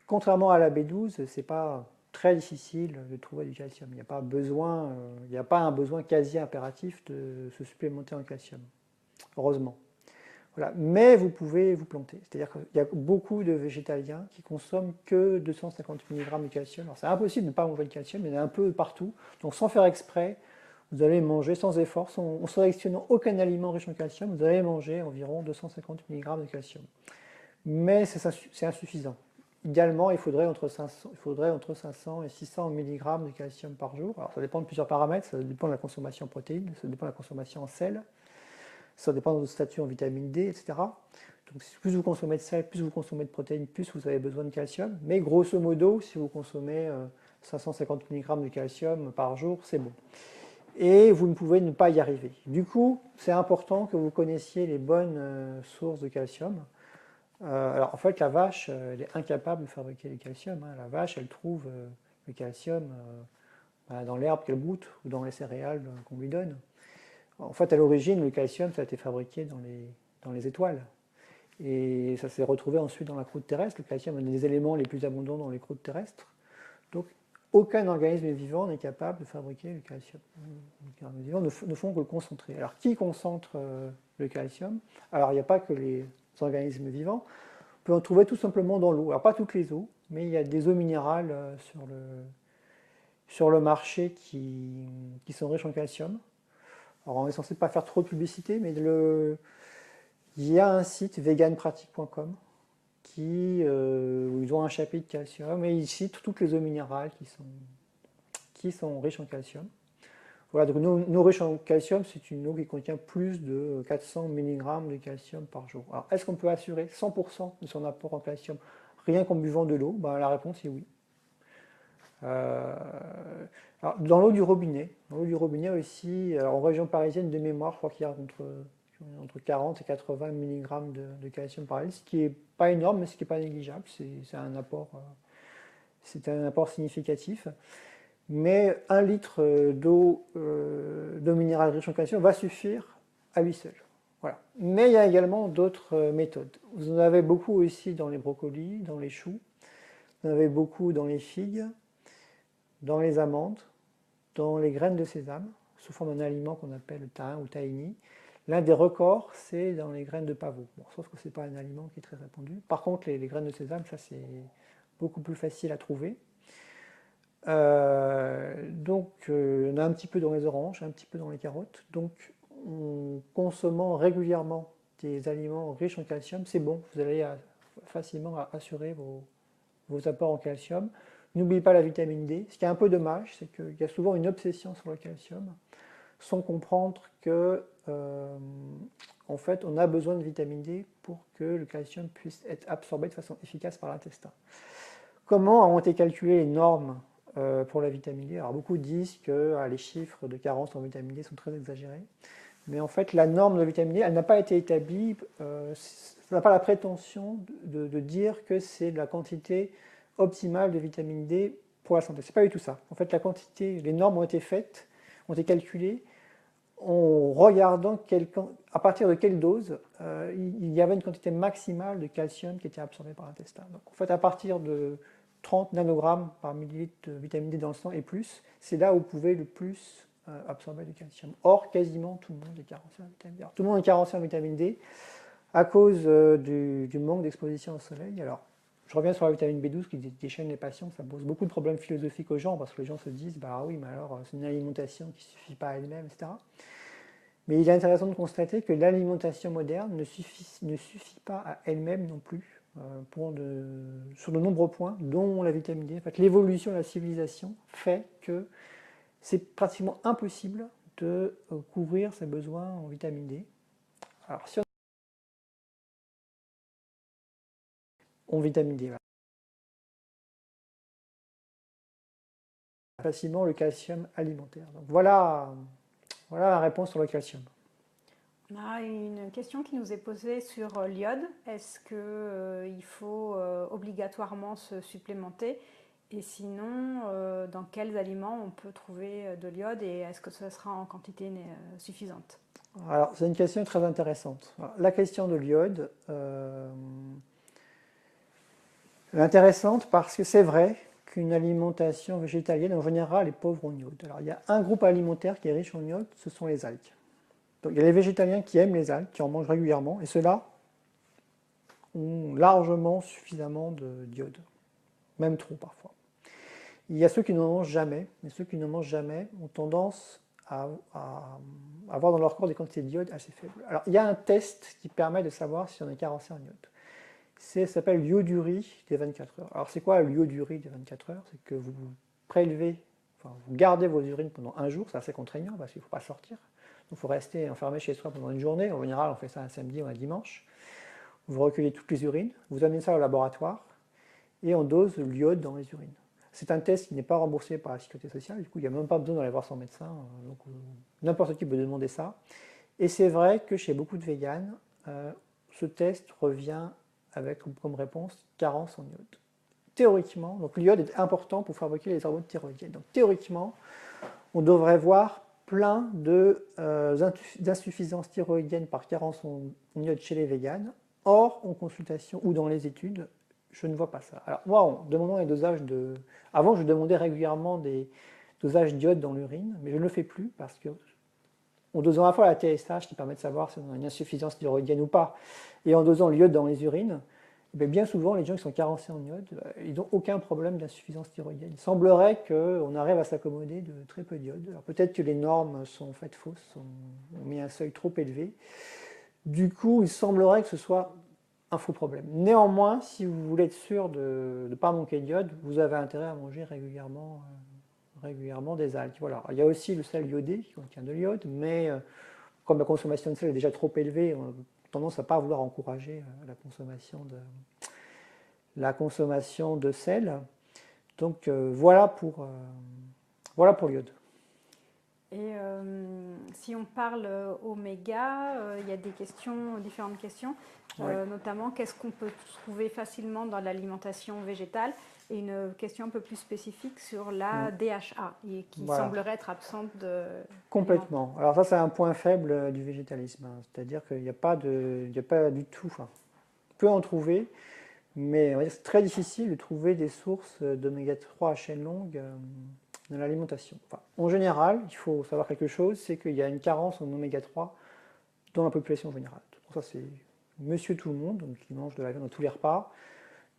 contrairement à la B12, c'est pas très difficile de trouver du calcium. Il n'y a pas besoin, il n'y a pas un besoin quasi impératif de se supplémenter en calcium. Heureusement. Voilà. Mais vous pouvez vous planter. C'est-à-dire qu'il y a beaucoup de végétaliens qui consomment que 250 mg de calcium. Alors c'est impossible de ne pas manger de calcium, il y en a un peu partout. Donc sans faire exprès, vous allez manger sans effort, en sélectionnant aucun aliment riche en calcium, vous allez manger environ 250 mg de calcium. Mais c'est insuffisant. Idéalement, il faudrait entre 500 et 600 mg de calcium par jour. Alors ça dépend de plusieurs paramètres, ça dépend de la consommation en protéines, ça dépend de la consommation en sel. Ça dépend de votre statut en vitamine D, etc. Donc plus vous consommez de sel, plus vous consommez de protéines, plus vous avez besoin de calcium. Mais grosso modo, si vous consommez 550 mg de calcium par jour, c'est bon. Et vous ne pouvez ne pas y arriver. Du coup, c'est important que vous connaissiez les bonnes sources de calcium. Alors en fait, la vache, elle est incapable de fabriquer du calcium. La vache, elle trouve le calcium dans l'herbe qu'elle broute ou dans les céréales qu'on lui donne. En fait, à l'origine, le calcium, ça a été fabriqué dans les étoiles. Et ça s'est retrouvé ensuite dans la croûte terrestre. Le calcium est un des éléments les plus abondants dans les croûtes terrestres. Donc, aucun organisme vivant n'est capable de fabriquer le calcium. Les organismes vivants ne font que le concentrer. Alors, qui concentre le calcium? Alors, il n'y a pas que les organismes vivants. On peut en trouver tout simplement dans l'eau. Alors, pas toutes les eaux, mais il y a des eaux minérales sur le marché qui sont riches en calcium. Alors on est censé ne pas faire trop de publicité, mais il y a un site veganpratique.com où ils ont un chapitre calcium et ils citent toutes les eaux minérales qui sont riches en calcium. Voilà, donc nos riches en calcium, c'est une eau qui contient plus de 400 mg de calcium par jour. Alors est-ce qu'on peut assurer 100% de son apport en calcium rien qu'en buvant de l'eau? La réponse est oui. Alors, dans l'eau du robinet aussi, en région parisienne de mémoire, je crois qu'il y a entre 40 et 80 mg de calcium par litre, ce qui n'est pas énorme, mais ce qui n'est pas négligeable. C'est un apport significatif. Mais 1 litre d'eau minérale riche en calcium va suffire à lui seul. Voilà. Mais il y a également d'autres méthodes. Vous en avez beaucoup aussi dans les brocolis, dans les choux, vous en avez beaucoup dans les figues, dans les amandes, dans les graines de sésame, sous forme d'un aliment qu'on appelle le thym ou tahini. L'un des records, c'est dans les graines de pavot. Bon, sauf que ce n'est pas un aliment qui est très répandu. Par contre, les graines de sésame, ça c'est beaucoup plus facile à trouver. Donc, on a un petit peu dans les oranges, un petit peu dans les carottes. Donc, en consommant régulièrement des aliments riches en calcium, c'est bon. Vous allez facilement assurer vos apports en calcium. N'oubliez pas la vitamine D. Ce qui est un peu dommage, c'est qu'il y a souvent une obsession sur le calcium, sans comprendre que, en fait, on a besoin de vitamine D pour que le calcium puisse être absorbé de façon efficace par l'intestin. Comment ont été calculées les normes pour la vitamine D? Alors, beaucoup disent que les chiffres de carence en vitamine D sont très exagérés. Mais en fait, la norme de vitamine D, elle n'a pas été établie. Ça n'a pas la prétention de dire que c'est la quantité optimale de vitamine D pour la santé. C'est pas du tout ça. En fait, les normes ont été faites, ont été calculées en regardant à partir de quelle dose il y avait une quantité maximale de calcium qui était absorbée par l'intestin. Donc, en fait, à partir de 30 nanogrammes par millilitre de vitamine D dans le sang et plus, c'est là où vous pouvez le plus absorber du calcium. Or, quasiment tout le monde est carencé en vitamine D. Alors, tout le monde est carencé en vitamine D à cause du manque d'exposition au soleil. Alors, je reviens sur la vitamine B12 qui déchaîne les passions, ça pose beaucoup de problèmes philosophiques aux gens, parce que les gens se disent, bah oui, mais alors c'est une alimentation qui ne suffit pas à elle-même, etc. Mais il est intéressant de constater que l'alimentation moderne ne suffit pas à elle-même non plus, sur de nombreux points, dont la vitamine D. En fait, l'évolution de la civilisation fait que c'est pratiquement impossible de couvrir ses besoins en vitamine D. Alors, si on vitamine D, voilà. Facilement le calcium alimentaire. Donc voilà la réponse sur le calcium. On a une question qui nous est posée sur l'iode. Est-ce qu'il faut obligatoirement se supplémenter? Et sinon, dans quels aliments on peut trouver de l'iode et est-ce que ce sera en quantité suffisante? Alors, c'est une question très intéressante. Alors, la question de l'iode est intéressante parce que c'est vrai qu'une alimentation végétalienne, en général, est pauvre en iode. Alors, il y a un groupe alimentaire qui est riche en iode, ce sont les algues. Donc, il y a les végétaliens qui aiment les algues, qui en mangent régulièrement, et ceux-là ont largement suffisamment d'iode, même trop parfois. Il y a ceux qui n'en mangent jamais, et ceux qui ne mangent jamais ont tendance à avoir dans leur corps des quantités d'iode assez faibles. Alors, il y a un test qui permet de savoir si on est carencé en iode. Ça s'appelle l'iodurie des 24 heures. Alors, c'est quoi l'iodurie des 24 heures? C'est que vous prélevez, enfin, vous gardez vos urines pendant un jour, c'est assez contraignant parce qu'il ne faut pas sortir. Donc, il faut rester enfermé chez soi pendant une journée. En général, on fait ça un samedi ou un dimanche. Vous recueillez toutes les urines, vous amenez ça au laboratoire et on dose l'iode dans les urines. C'est un test qui n'est pas remboursé par la sécurité sociale, du coup il n'y a même pas besoin d'aller voir son médecin, donc n'importe qui peut demander ça. Et c'est vrai que chez beaucoup de véganes, ce test revient avec comme réponse carence en iode. Théoriquement, donc l'iode est important pour fabriquer les hormones thyroïdiennes. Donc théoriquement, on devrait voir plein d'insuffisances thyroïdiennes par carence en iode chez les véganes. Or, en consultation ou dans les études, je ne vois pas ça. Alors moi, en demandant les dosages de... Avant, je demandais régulièrement des dosages d'iode dans l'urine, mais je ne le fais plus parce que en dosant à la fois la TSH qui permet de savoir si on a une insuffisance thyroïdienne ou pas, et en dosant l'iode dans les urines, bien souvent les gens qui sont carencés en iode, ils n'ont aucun problème d'insuffisance thyroïdienne. Il semblerait qu'on arrive à s'accommoder de très peu d'iode. Alors peut-être que les normes sont en fait fausses, on met un seuil trop élevé. Du coup, il semblerait que ce soit un faux problème. Néanmoins, si vous voulez être sûr de ne pas manquer d'iode, vous avez intérêt à manger régulièrement des algues. Voilà. Il y a aussi le sel iodé qui contient de l'iode, mais comme la consommation de sel est déjà trop élevée, on a tendance à ne pas vouloir encourager la consommation de sel. Donc voilà pour l'iode. Et si on parle oméga, il y a différentes questions, notamment qu'est-ce qu'on peut trouver facilement dans l'alimentation végétale, et une question un peu plus spécifique sur la DHA, qui semblerait être absente de... Complètement. Alors ça, c'est un point faible du végétalisme, c'est-à-dire qu'il n'y a pas du tout, enfin, on peut en trouver, mais c'est très difficile de trouver des sources d'oméga 3 à chaîne longue dans l'alimentation. Enfin, en général, il faut savoir quelque chose, c'est qu'il y a une carence en oméga 3 dans la population générale. Pour ça, c'est monsieur tout le monde, donc qui mange de la viande dans tous les repas,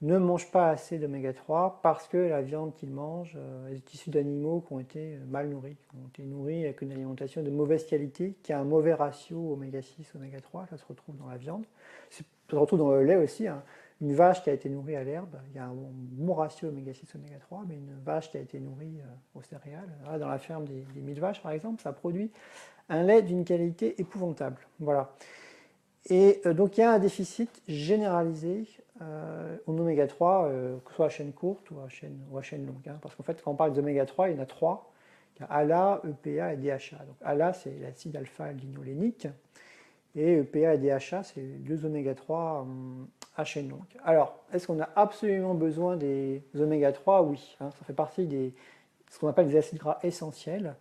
ne mange pas assez d'oméga 3 parce que la viande qu'il mange est issue d'animaux qui ont été mal nourris, qui ont été nourris avec une alimentation de mauvaise qualité, qui a un mauvais ratio oméga 6, oméga 3, ça se retrouve dans la viande. Ça se retrouve dans le lait aussi, hein. Une vache qui a été nourrie à l'herbe, il y a un bon ratio oméga 6, oméga 3, mais une vache qui a été nourrie aux céréales, là, dans la ferme des 1000 vaches par exemple, ça produit un lait d'une qualité épouvantable. Voilà. Et donc il y a un déficit généralisé en oméga 3, que ce soit à chaîne courte ou à chaîne longue. Hein, parce qu'en fait, quand on parle d'oméga 3, il y en a trois. Il y a ALA, EPA et DHA. Donc ALA, c'est l'acide alpha-linolénique. Et EPA et DHA, c'est deux oméga 3 à chaîne longue. Alors, est-ce qu'on a absolument besoin des oméga 3? Oui, hein, ça fait partie de ce qu'on appelle des acides gras essentiels.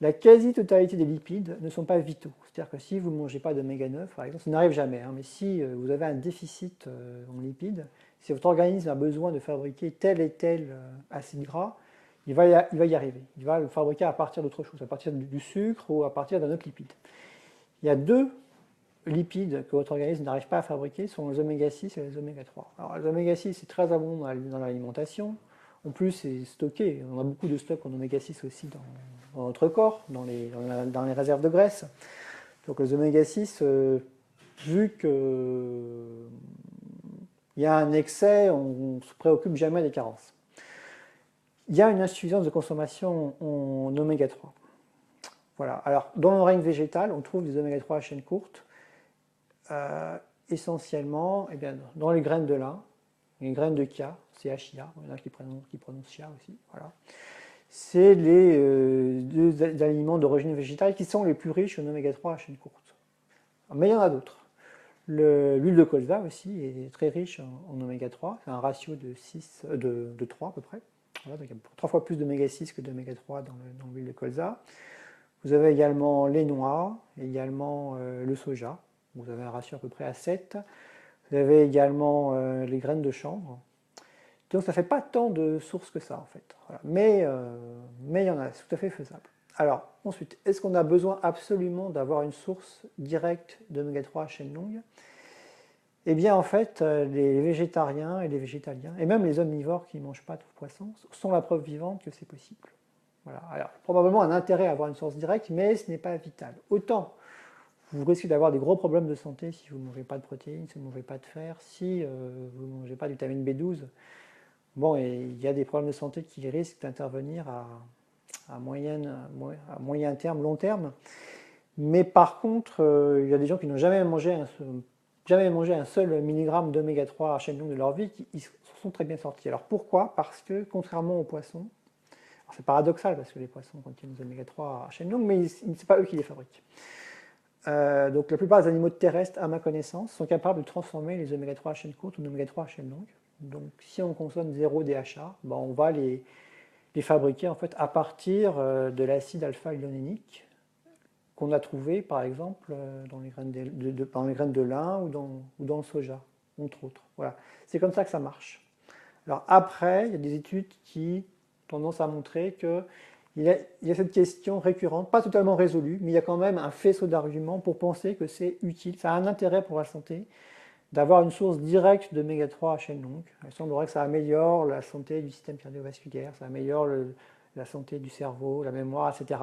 La quasi-totalité des lipides ne sont pas vitaux. C'est-à-dire que si vous ne mangez pas d'oméga 9, par exemple, ça n'arrive jamais, hein, mais si vous avez un déficit en lipides, si votre organisme a besoin de fabriquer tel et tel acide gras, il va y arriver. Il va le fabriquer à partir d'autre chose, à partir du sucre ou à partir d'un autre lipide. Il y a deux lipides que votre organisme n'arrive pas à fabriquer sont les oméga 6 et les oméga 3. Alors les oméga 6, c'est très abondant dans l'alimentation. En plus, c'est stocké. On a beaucoup de stocks en oméga 6 aussi dans notre corps, dans les réserves de graisse. Donc les oméga 6, vu qu'il y a un excès, on ne se préoccupe jamais des carences. Il y a une insuffisance de consommation en oméga 3. Voilà. Alors, dans le règne végétal, on trouve des oméga 3 à chaîne courte, essentiellement dans les graines de lin, les graines de chia, c'est chia, il y en a qui prononcent chia aussi. Voilà. C'est les deux aliments d'origine végétale qui sont les plus riches en oméga 3 à chaîne courte. Mais il y en a d'autres. L'huile de colza aussi est très riche en oméga 3, c'est un ratio de 3 à peu près. Voilà, donc il y a 3 fois plus d'oméga 6 que d'oméga 3 dans l'huile de colza. Vous avez également les noix, également le soja. Vous avez un ratio à peu près à 7. Vous avez également les graines de chanvre. Donc ça ne fait pas tant de sources que ça en fait. Voilà. Mais il y en a, c'est tout à fait faisable. Alors ensuite, est-ce qu'on a besoin absolument d'avoir une source directe d'oméga 3 à chaîne longue? Eh bien en fait, les végétariens et les végétaliens, et même les omnivores qui ne mangent pas de poisson, sont la preuve vivante que c'est possible. Voilà. Alors, probablement un intérêt à avoir une source directe, mais ce n'est pas vital. Autant vous risquez d'avoir des gros problèmes de santé si vous ne mangez pas de protéines, si vous ne mangez pas de fer, si vous ne mangez pas de vitamine B12. Bon, et il y a des problèmes de santé qui risquent d'intervenir à moyen terme, long terme. Mais par contre, il y a des gens qui n'ont jamais mangé un seul milligramme d'oméga 3 à chaîne longue de leur vie, qui se sont très bien sortis. Alors pourquoi? Parce que contrairement aux poissons, c'est paradoxal parce que les poissons contiennent des oméga 3 à chaîne longue, mais ce n'est pas eux qui les fabriquent. Donc la plupart des animaux terrestres, à ma connaissance, sont capables de transformer les oméga 3 à chaîne courte en oméga 3 à chaîne longue. Donc si on consomme 0 DHA, on va les fabriquer en fait à partir de l'acide alpha-linolénique qu'on a trouvé par exemple dans les graines de lin ou dans le soja, entre autres. Voilà. C'est comme ça que ça marche. Alors après, il y a des études qui tendance à montrer qu'il y a cette question récurrente, pas totalement résolue, mais il y a quand même un faisceau d'arguments pour penser que c'est utile, ça a un intérêt pour la santé, d'avoir une source directe d'oméga 3 à chaîne longue. Il semblerait que ça améliore la santé du système cardiovasculaire, ça améliore la santé du cerveau, la mémoire, etc.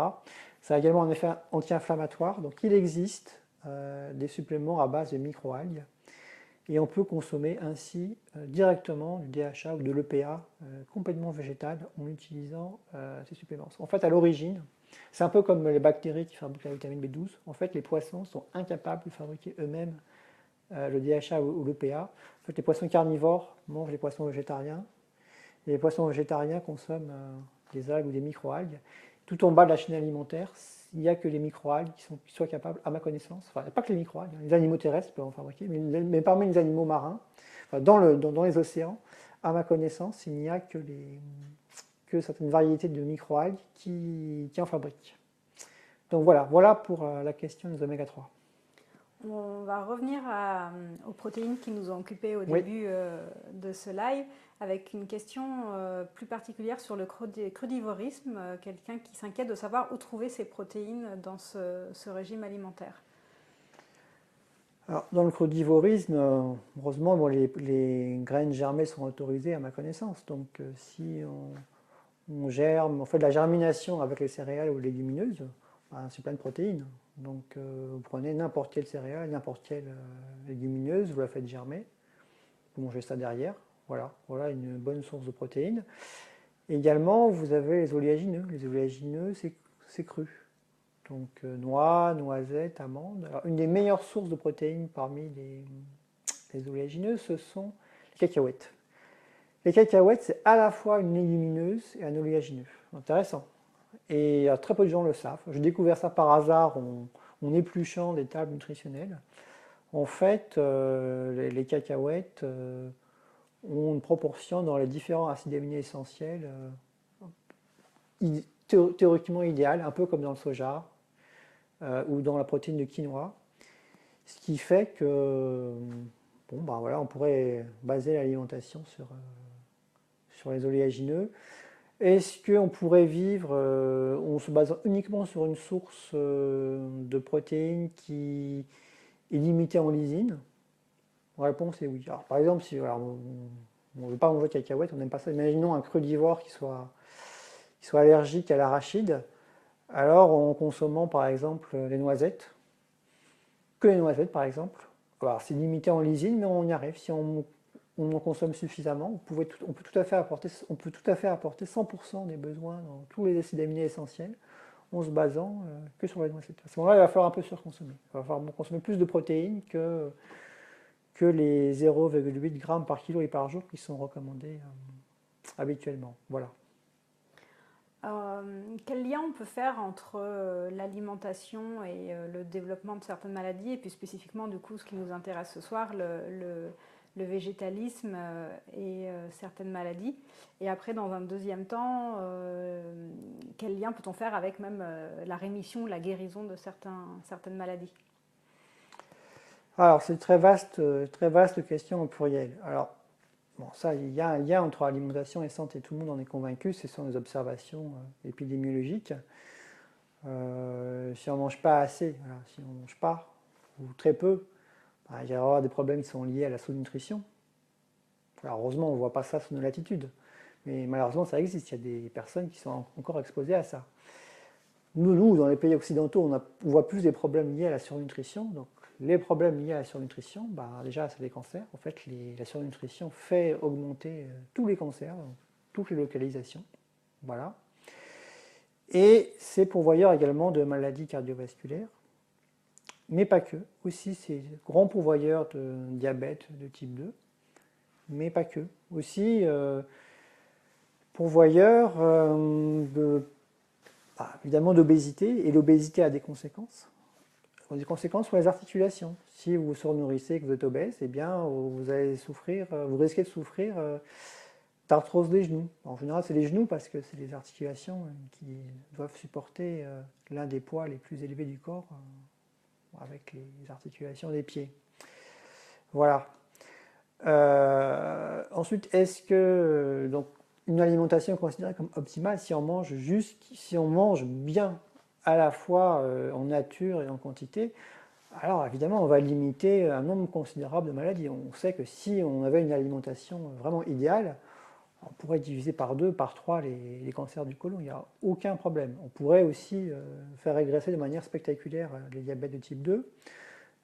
Ça a également un effet anti-inflammatoire, donc il existe des suppléments à base de microalgues. Et on peut consommer ainsi directement du DHA ou de l'EPA complètement végétal en utilisant ces suppléments. En fait, à l'origine, c'est un peu comme les bactéries qui fabriquent la vitamine B12. En fait, les poissons sont incapables de fabriquer eux-mêmes le DHA ou l'EPA. En fait, les poissons carnivores mangent les poissons végétariens. Et les poissons végétariens consomment des algues ou des microalgues. Tout en bas de la chaîne alimentaire, il n'y a que les microalgues qui soient capables, à ma connaissance, enfin pas que les microalgues, les animaux terrestres peuvent en fabriquer, mais parmi les animaux marins, enfin, dans les océans, à ma connaissance, il n'y a que certaines variétés de microalgues qui en fabriquent. Donc voilà pour la question des oméga 3. On va revenir aux protéines qui nous ont occupés au début de ce live, avec une question plus particulière sur le crudivorisme, quelqu'un qui s'inquiète de savoir où trouver ces protéines dans ce régime alimentaire. Alors, dans le crudivorisme, heureusement, les graines germées sont autorisées à ma connaissance. Donc si on fait de la germination avec les céréales ou les légumineuses, c'est plein de protéines. Donc vous prenez n'importe quelle céréale, n'importe quelle légumineuse, vous la faites germer, vous mangez ça derrière. Voilà une bonne source de protéines. Également, vous avez les oléagineux. Les oléagineux, c'est cru. Donc noix, noisettes, amandes. Alors, une des meilleures sources de protéines parmi les oléagineux, ce sont les cacahuètes. Les cacahuètes, c'est à la fois une légumineuse et un oléagineux. Intéressant. Et très peu de gens le savent. J'ai découvert ça par hasard en épluchant des tables nutritionnelles. En fait, les cacahuètes ont une proportion dans les différents acides aminés essentiels théoriquement idéale, un peu comme dans le soja ou dans la protéine de quinoa. Ce qui fait que on pourrait baser l'alimentation sur les oléagineux. Est-ce qu'on pourrait vivre en se basant uniquement sur une source de protéines qui est limité en lysine? La réponse est oui. Alors, par exemple, si on ne veut pas manger de cacahuètes, on n'aime pas ça. Imaginons un crudivore qui soit allergique à l'arachide. Alors, en consommant par exemple les noisettes, que les noisettes par exemple, alors c'est limité en lysine, mais on y arrive. Si on en consomme suffisamment, on peut tout à fait apporter 100% des besoins dans tous les acides aminés essentiels en se basant que sur les noisettes. À ce moment-là, il va falloir un peu surconsommer. Il va falloir consommer plus de protéines que les 0,8 g par kilo et par jour qui sont recommandés habituellement. Voilà. Quel lien on peut faire entre l'alimentation et le développement de certaines maladies, et puis spécifiquement du coup ce qui nous intéresse ce soir, le végétalisme et certaines maladies. Et après, dans un deuxième temps, quel lien peut-on faire avec même la rémission, la guérison de certaines maladies? Alors c'est une très vaste question au pluriel. Alors bon, ça, il y a un lien entre alimentation et santé, tout le monde en est convaincu, ce sont les observations épidémiologiques. Si on ne mange pas assez, voilà, si on ne mange pas, ou très peu, il va y avoir des problèmes qui sont liés à la sous-nutrition. Alors, heureusement, on ne voit pas ça sous nos latitudes, mais malheureusement, ça existe, il y a des personnes qui sont encore exposées à ça. Nous dans les pays occidentaux, on voit plus des problèmes liés à la surnutrition. Donc, les problèmes liés à la surnutrition, déjà, c'est les cancers. En fait, la surnutrition fait augmenter tous les cancers, toutes les localisations. Voilà. Et c'est pourvoyeur également de maladies cardiovasculaires, mais pas que. Aussi, c'est grand pourvoyeur de diabète de type 2, mais pas que. Aussi, pourvoyeur évidemment d'obésité, et l'obésité a des conséquences. Des conséquences sur les articulations. Si vous vous surnourrissez et que vous êtes obèse, eh bien, vous risquez de souffrir d'arthrose des genoux. En général, c'est les genoux parce que c'est les articulations qui doivent supporter l'un des poids les plus élevés du corps avec les articulations des pieds. Voilà. Ensuite, est-ce que donc une alimentation est considérée comme optimale si on mange bien à la fois en nature et en quantité? Alors évidemment, on va limiter un nombre considérable de maladies. On sait que si on avait une alimentation vraiment idéale, on pourrait diviser par 2, par 3 les cancers du côlon, il n'y a aucun problème. On pourrait aussi faire régresser de manière spectaculaire les diabètes de type 2,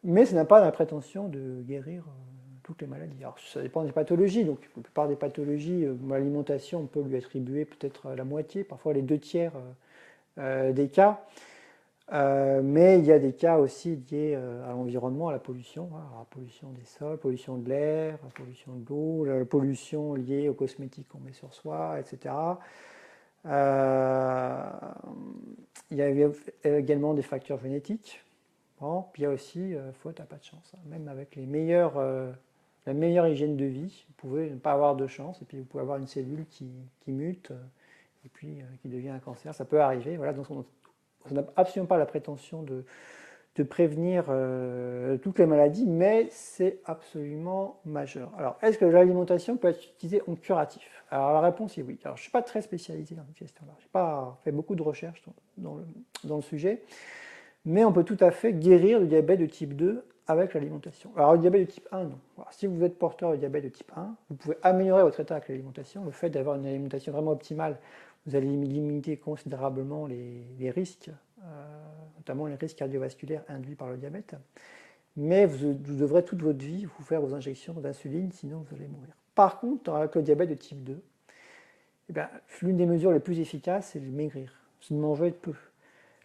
mais ça n'a pas la prétention de guérir toutes les maladies. Alors ça dépend des pathologies, donc la plupart des pathologies, l'alimentation, on peut lui attribuer peut-être la moitié, parfois les 2 tiers des cas. Mais il y a des cas aussi liés à l'environnement, à la pollution, la pollution des sols, la pollution de l'air, la pollution de l'eau, la pollution liée aux cosmétiques qu'on met sur soi, etc. Il y a également des facteurs génétiques. Bon, puis il y a aussi, faute à pas de chance, même avec la meilleure hygiène de vie, vous pouvez ne pas avoir de chance, et puis vous pouvez avoir une cellule qui mute, et puis qui devient un cancer, ça peut arriver. Voilà, donc on n'a absolument pas la prétention de prévenir toutes les maladies, mais c'est absolument majeur. Alors, est-ce que l'alimentation peut être utilisée en curatif? Alors, la réponse est oui. Alors, je ne suis pas très spécialisé dans cette question-là. Je n'ai pas fait beaucoup de recherches dans le sujet, mais on peut tout à fait guérir le diabète de type 2 avec l'alimentation. Alors, le diabète de type 1, non. Alors, si vous êtes porteur de diabète de type 1, vous pouvez améliorer votre état avec l'alimentation. Le fait d'avoir une alimentation vraiment optimale, vous allez limiter considérablement les risques, notamment les risques cardiovasculaires induits par le diabète. Mais vous devrez toute votre vie vous faire vos injections d'insuline, sinon vous allez mourir. Par contre, avec le diabète de type 2, l'une des mesures les plus efficaces, c'est de maigrir, c'est de manger peu.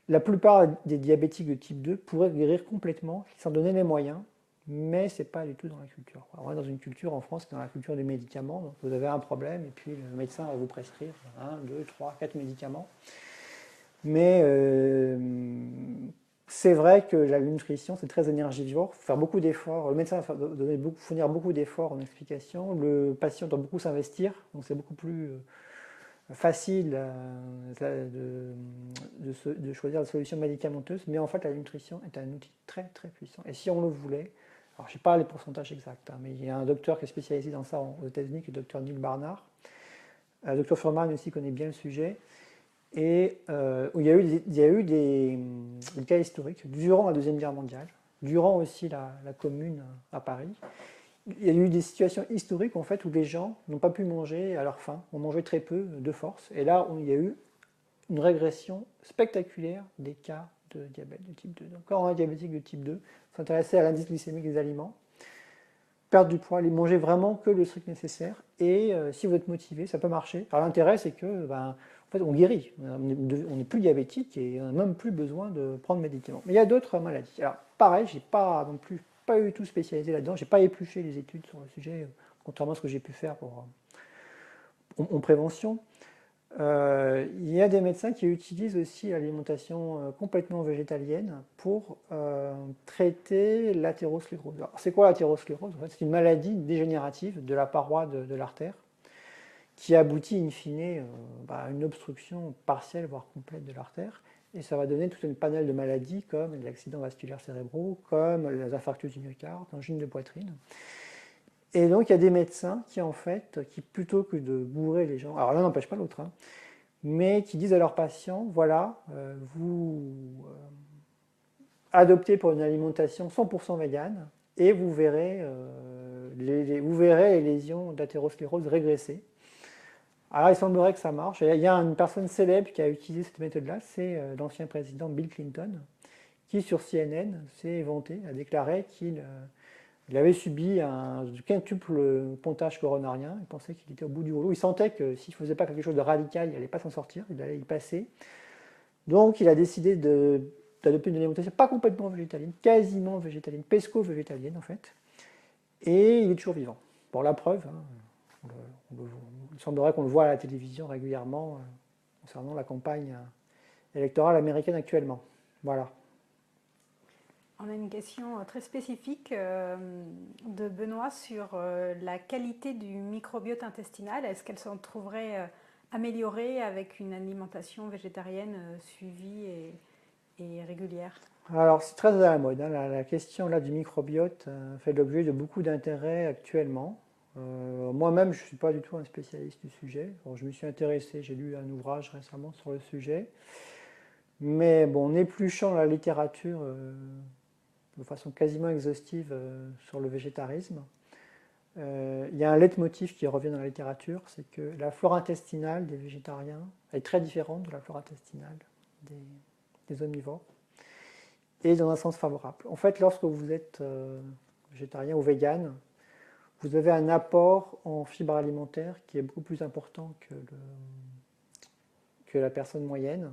La plupart des diabétiques de type 2 pourraient guérir complètement, s'en donner les moyens, mais ce n'est pas du tout dans la culture. On est dans une culture en France qui est dans la culture des médicaments, donc vous avez un problème et puis le médecin va vous prescrire 1, 2, 3, 4 médicaments. Mais c'est vrai que la nutrition, c'est très énergivore, faire beaucoup d'efforts, le médecin va fournir beaucoup d'efforts en explication, le patient doit beaucoup s'investir, donc c'est beaucoup plus facile de choisir la solution médicamenteuse, mais en fait la nutrition est un outil très très puissant. Et si on le voulait, alors je ne sais pas les pourcentages exacts, mais il y a un docteur qui est spécialisé dans ça aux États-Unis, qui est le docteur Neil Barnard. Le docteur Fuhrman aussi connaît bien le sujet. Et il y a eu des cas historiques durant la Deuxième Guerre mondiale. durant aussi la Commune à Paris. Il y a eu des situations historiques en fait, où les gens n'ont pas pu manger à leur faim, ont mangé très peu de force. Et là, il y a eu une régression spectaculaire des cas de diabète de type 2. Donc, quand on a un diabétique de type 2, s'intéresser à l'indice glycémique des aliments, perdre du poids, les manger vraiment que le strict nécessaire. Et si vous êtes motivé, ça peut marcher. Alors l'intérêt, c'est que en fait, on guérit. On n'est plus diabétique et on n'a même plus besoin de prendre de médicaments. Mais il y a d'autres maladies. Alors pareil, je n'ai pas non plus pas eu tout spécialisé là-dedans. Je n'ai pas épluché les études sur le sujet, contrairement à ce que j'ai pu faire en prévention. Il y a des médecins qui utilisent aussi l'alimentation complètement végétalienne pour traiter l'athérosclérose. Alors, c'est quoi l'athérosclérose? En fait, c'est une maladie dégénérative de la paroi de l'artère qui aboutit in fine à une obstruction partielle, voire complète de l'artère. Et ça va donner tout un panel de maladies comme les accidents vasculaires cérébraux, comme les infarctus du myocarde, angine de poitrine. Et donc il y a des médecins qui en fait, qui plutôt que de bourrer les gens, alors l'un n'empêche pas l'autre, hein, mais qui disent à leurs patients, voilà, vous adoptez pour une alimentation 100% végane et vous verrez, vous verrez les lésions d'athérosclérose régresser. Alors il semblerait que ça marche. Il y a une personne célèbre qui a utilisé cette méthode-là, c'est l'ancien président Bill Clinton, qui sur CNN s'est vanté, a déclaré qu'il avait subi un quintuple pontage coronarien. Il pensait qu'il était au bout du rouleau. Il sentait que s'il ne faisait pas quelque chose de radical, il n'allait pas s'en sortir, il allait y passer. Donc il a décidé d'adopter une alimentation pas complètement végétalienne, quasiment végétalienne, pesco-végétalienne en fait. Et il est toujours vivant. Pour la preuve, hein, il semblerait qu'on le voit à la télévision régulièrement concernant la campagne électorale américaine actuellement. Voilà. On a une question très spécifique de Benoît sur la qualité du microbiote intestinal. Est-ce qu'elle se trouverait améliorée avec une alimentation végétarienne suivie et régulière? Alors c'est très à la mode, hein. La question là, du microbiote fait l'objet de beaucoup d'intérêt actuellement. Moi-même, je ne suis pas du tout un spécialiste du sujet. Bon, je me suis intéressé, j'ai lu un ouvrage récemment sur le sujet. Mais bon, en épluchant la littérature de façon quasiment exhaustive sur le végétarisme, il y a un leitmotiv qui revient dans la littérature, c'est que la flore intestinale des végétariens est très différente de la flore intestinale des omnivores, et dans un sens favorable. En fait, lorsque vous êtes végétarien ou vegan, vous avez un apport en fibres alimentaires qui est beaucoup plus important que la personne moyenne,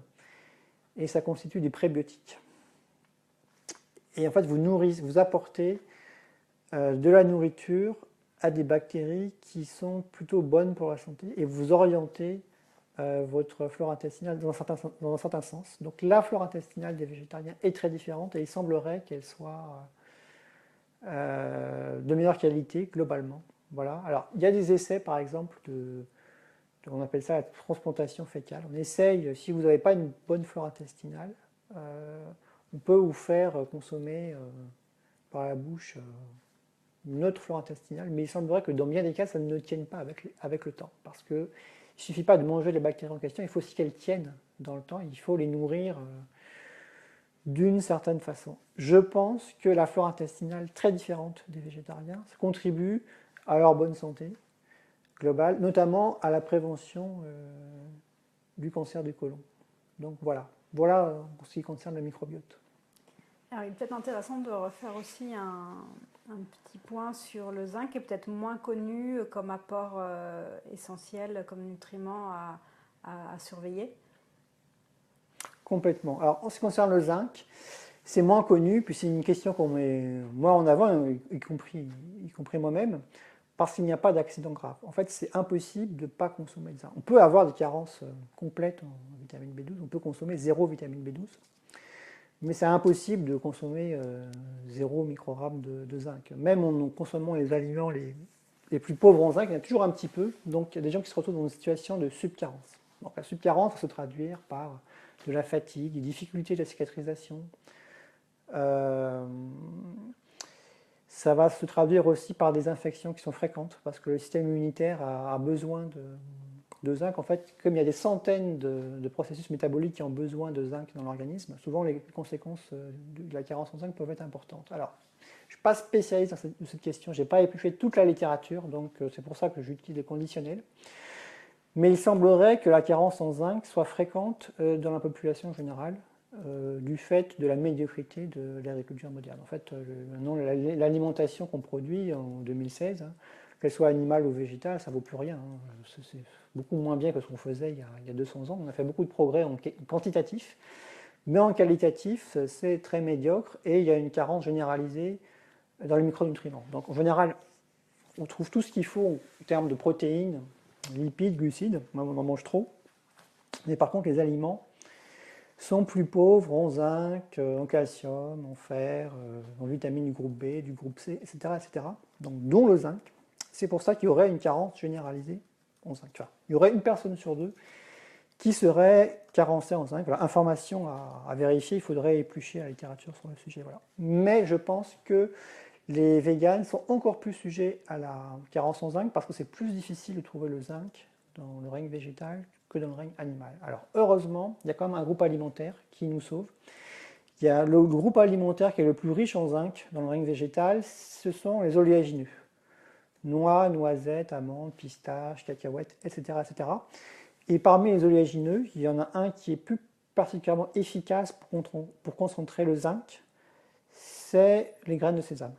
et ça constitue des prébiotiques. Et en fait, vous apportez de la nourriture à des bactéries qui sont plutôt bonnes pour la santé, et vous orientez votre flore intestinale dans un certain sens. Donc la flore intestinale des végétariens est très différente, et il semblerait qu'elle soit de meilleure qualité globalement. Voilà. Alors il y a des essais par exemple on appelle ça la transplantation fécale. On essaye, si vous n'avez pas une bonne flore intestinale, on peut vous faire consommer par la bouche une autre flore intestinale, mais il semblerait que dans bien des cas, ça ne tienne pas avec le temps, parce qu'il ne suffit pas de manger les bactéries en question, il faut aussi qu'elles tiennent dans le temps, il faut les nourrir d'une certaine façon. Je pense que la flore intestinale, très différente des végétariens, ça contribue à leur bonne santé globale, notamment à la prévention du cancer du côlon. Donc voilà pour ce qui concerne le microbiote. Alors, il est peut-être intéressant de refaire aussi un petit point sur le zinc, qui est peut-être moins connu comme apport essentiel, comme nutriment à surveiller. Complètement. Alors, en ce qui concerne le zinc, c'est moins connu, puis c'est une question qu'on met moins en avant, y compris moi-même, parce qu'il n'y a pas d'accident grave. En fait, c'est impossible de ne pas consommer de zinc. On peut avoir des carences complètes en vitamine B12, on peut consommer 0 vitamine B12, mais c'est impossible de consommer 0 microgramme de zinc. Même en consommant les aliments les plus pauvres en zinc, il y en a toujours un petit peu, donc il y a des gens qui se retrouvent dans une situation de subcarence. Donc la subcarence va se traduire par de la fatigue, des difficultés de la cicatrisation. Ça va se traduire aussi par des infections qui sont fréquentes, parce que le système immunitaire a besoin de zinc, en fait, comme il y a des centaines de processus métaboliques qui ont besoin de zinc dans l'organisme, souvent les conséquences de la carence en zinc peuvent être importantes. Alors, je ne suis pas spécialiste dans cette question, je n'ai pas épluché toute la littérature, donc c'est pour ça que j'utilise les conditionnels. Mais il semblerait que la carence en zinc soit fréquente dans la population générale, du fait de la médiocrité de l'agriculture moderne. En fait, l'alimentation qu'on produit en 2016, hein, qu'elle soit animale ou végétale, ça ne vaut plus rien. Hein. C'est beaucoup moins bien que ce qu'on faisait il y a 200 ans. On a fait beaucoup de progrès en quantitatif, mais en qualitatif, c'est très médiocre et il y a une carence généralisée dans les micronutriments. Donc en général, on trouve tout ce qu'il faut en termes de protéines, lipides, glucides. Moi, on en mange trop. Mais par contre, les aliments sont plus pauvres en zinc, en calcium, en fer, en vitamines du groupe B, du groupe C, etc. etc. Donc, dont le zinc. C'est pour ça qu'il y aurait une carence généralisée en zinc. Enfin, il y aurait une personne sur deux qui serait carencée en zinc. Voilà, information à vérifier, il faudrait éplucher la littérature sur le sujet. Voilà. Mais je pense que les véganes sont encore plus sujets à la carence en zinc parce que c'est plus difficile de trouver le zinc dans le règne végétal que dans le règne animal. Alors heureusement, il y a quand même un groupe alimentaire qui nous sauve. Il y a le groupe alimentaire qui est le plus riche en zinc dans le règne végétal, ce sont les oléagineux. Noix, noisettes, amandes, pistaches, cacahuètes, etc., etc. Et parmi les oléagineux, il y en a un qui est plus particulièrement efficace pour concentrer le zinc, c'est les graines de sésame.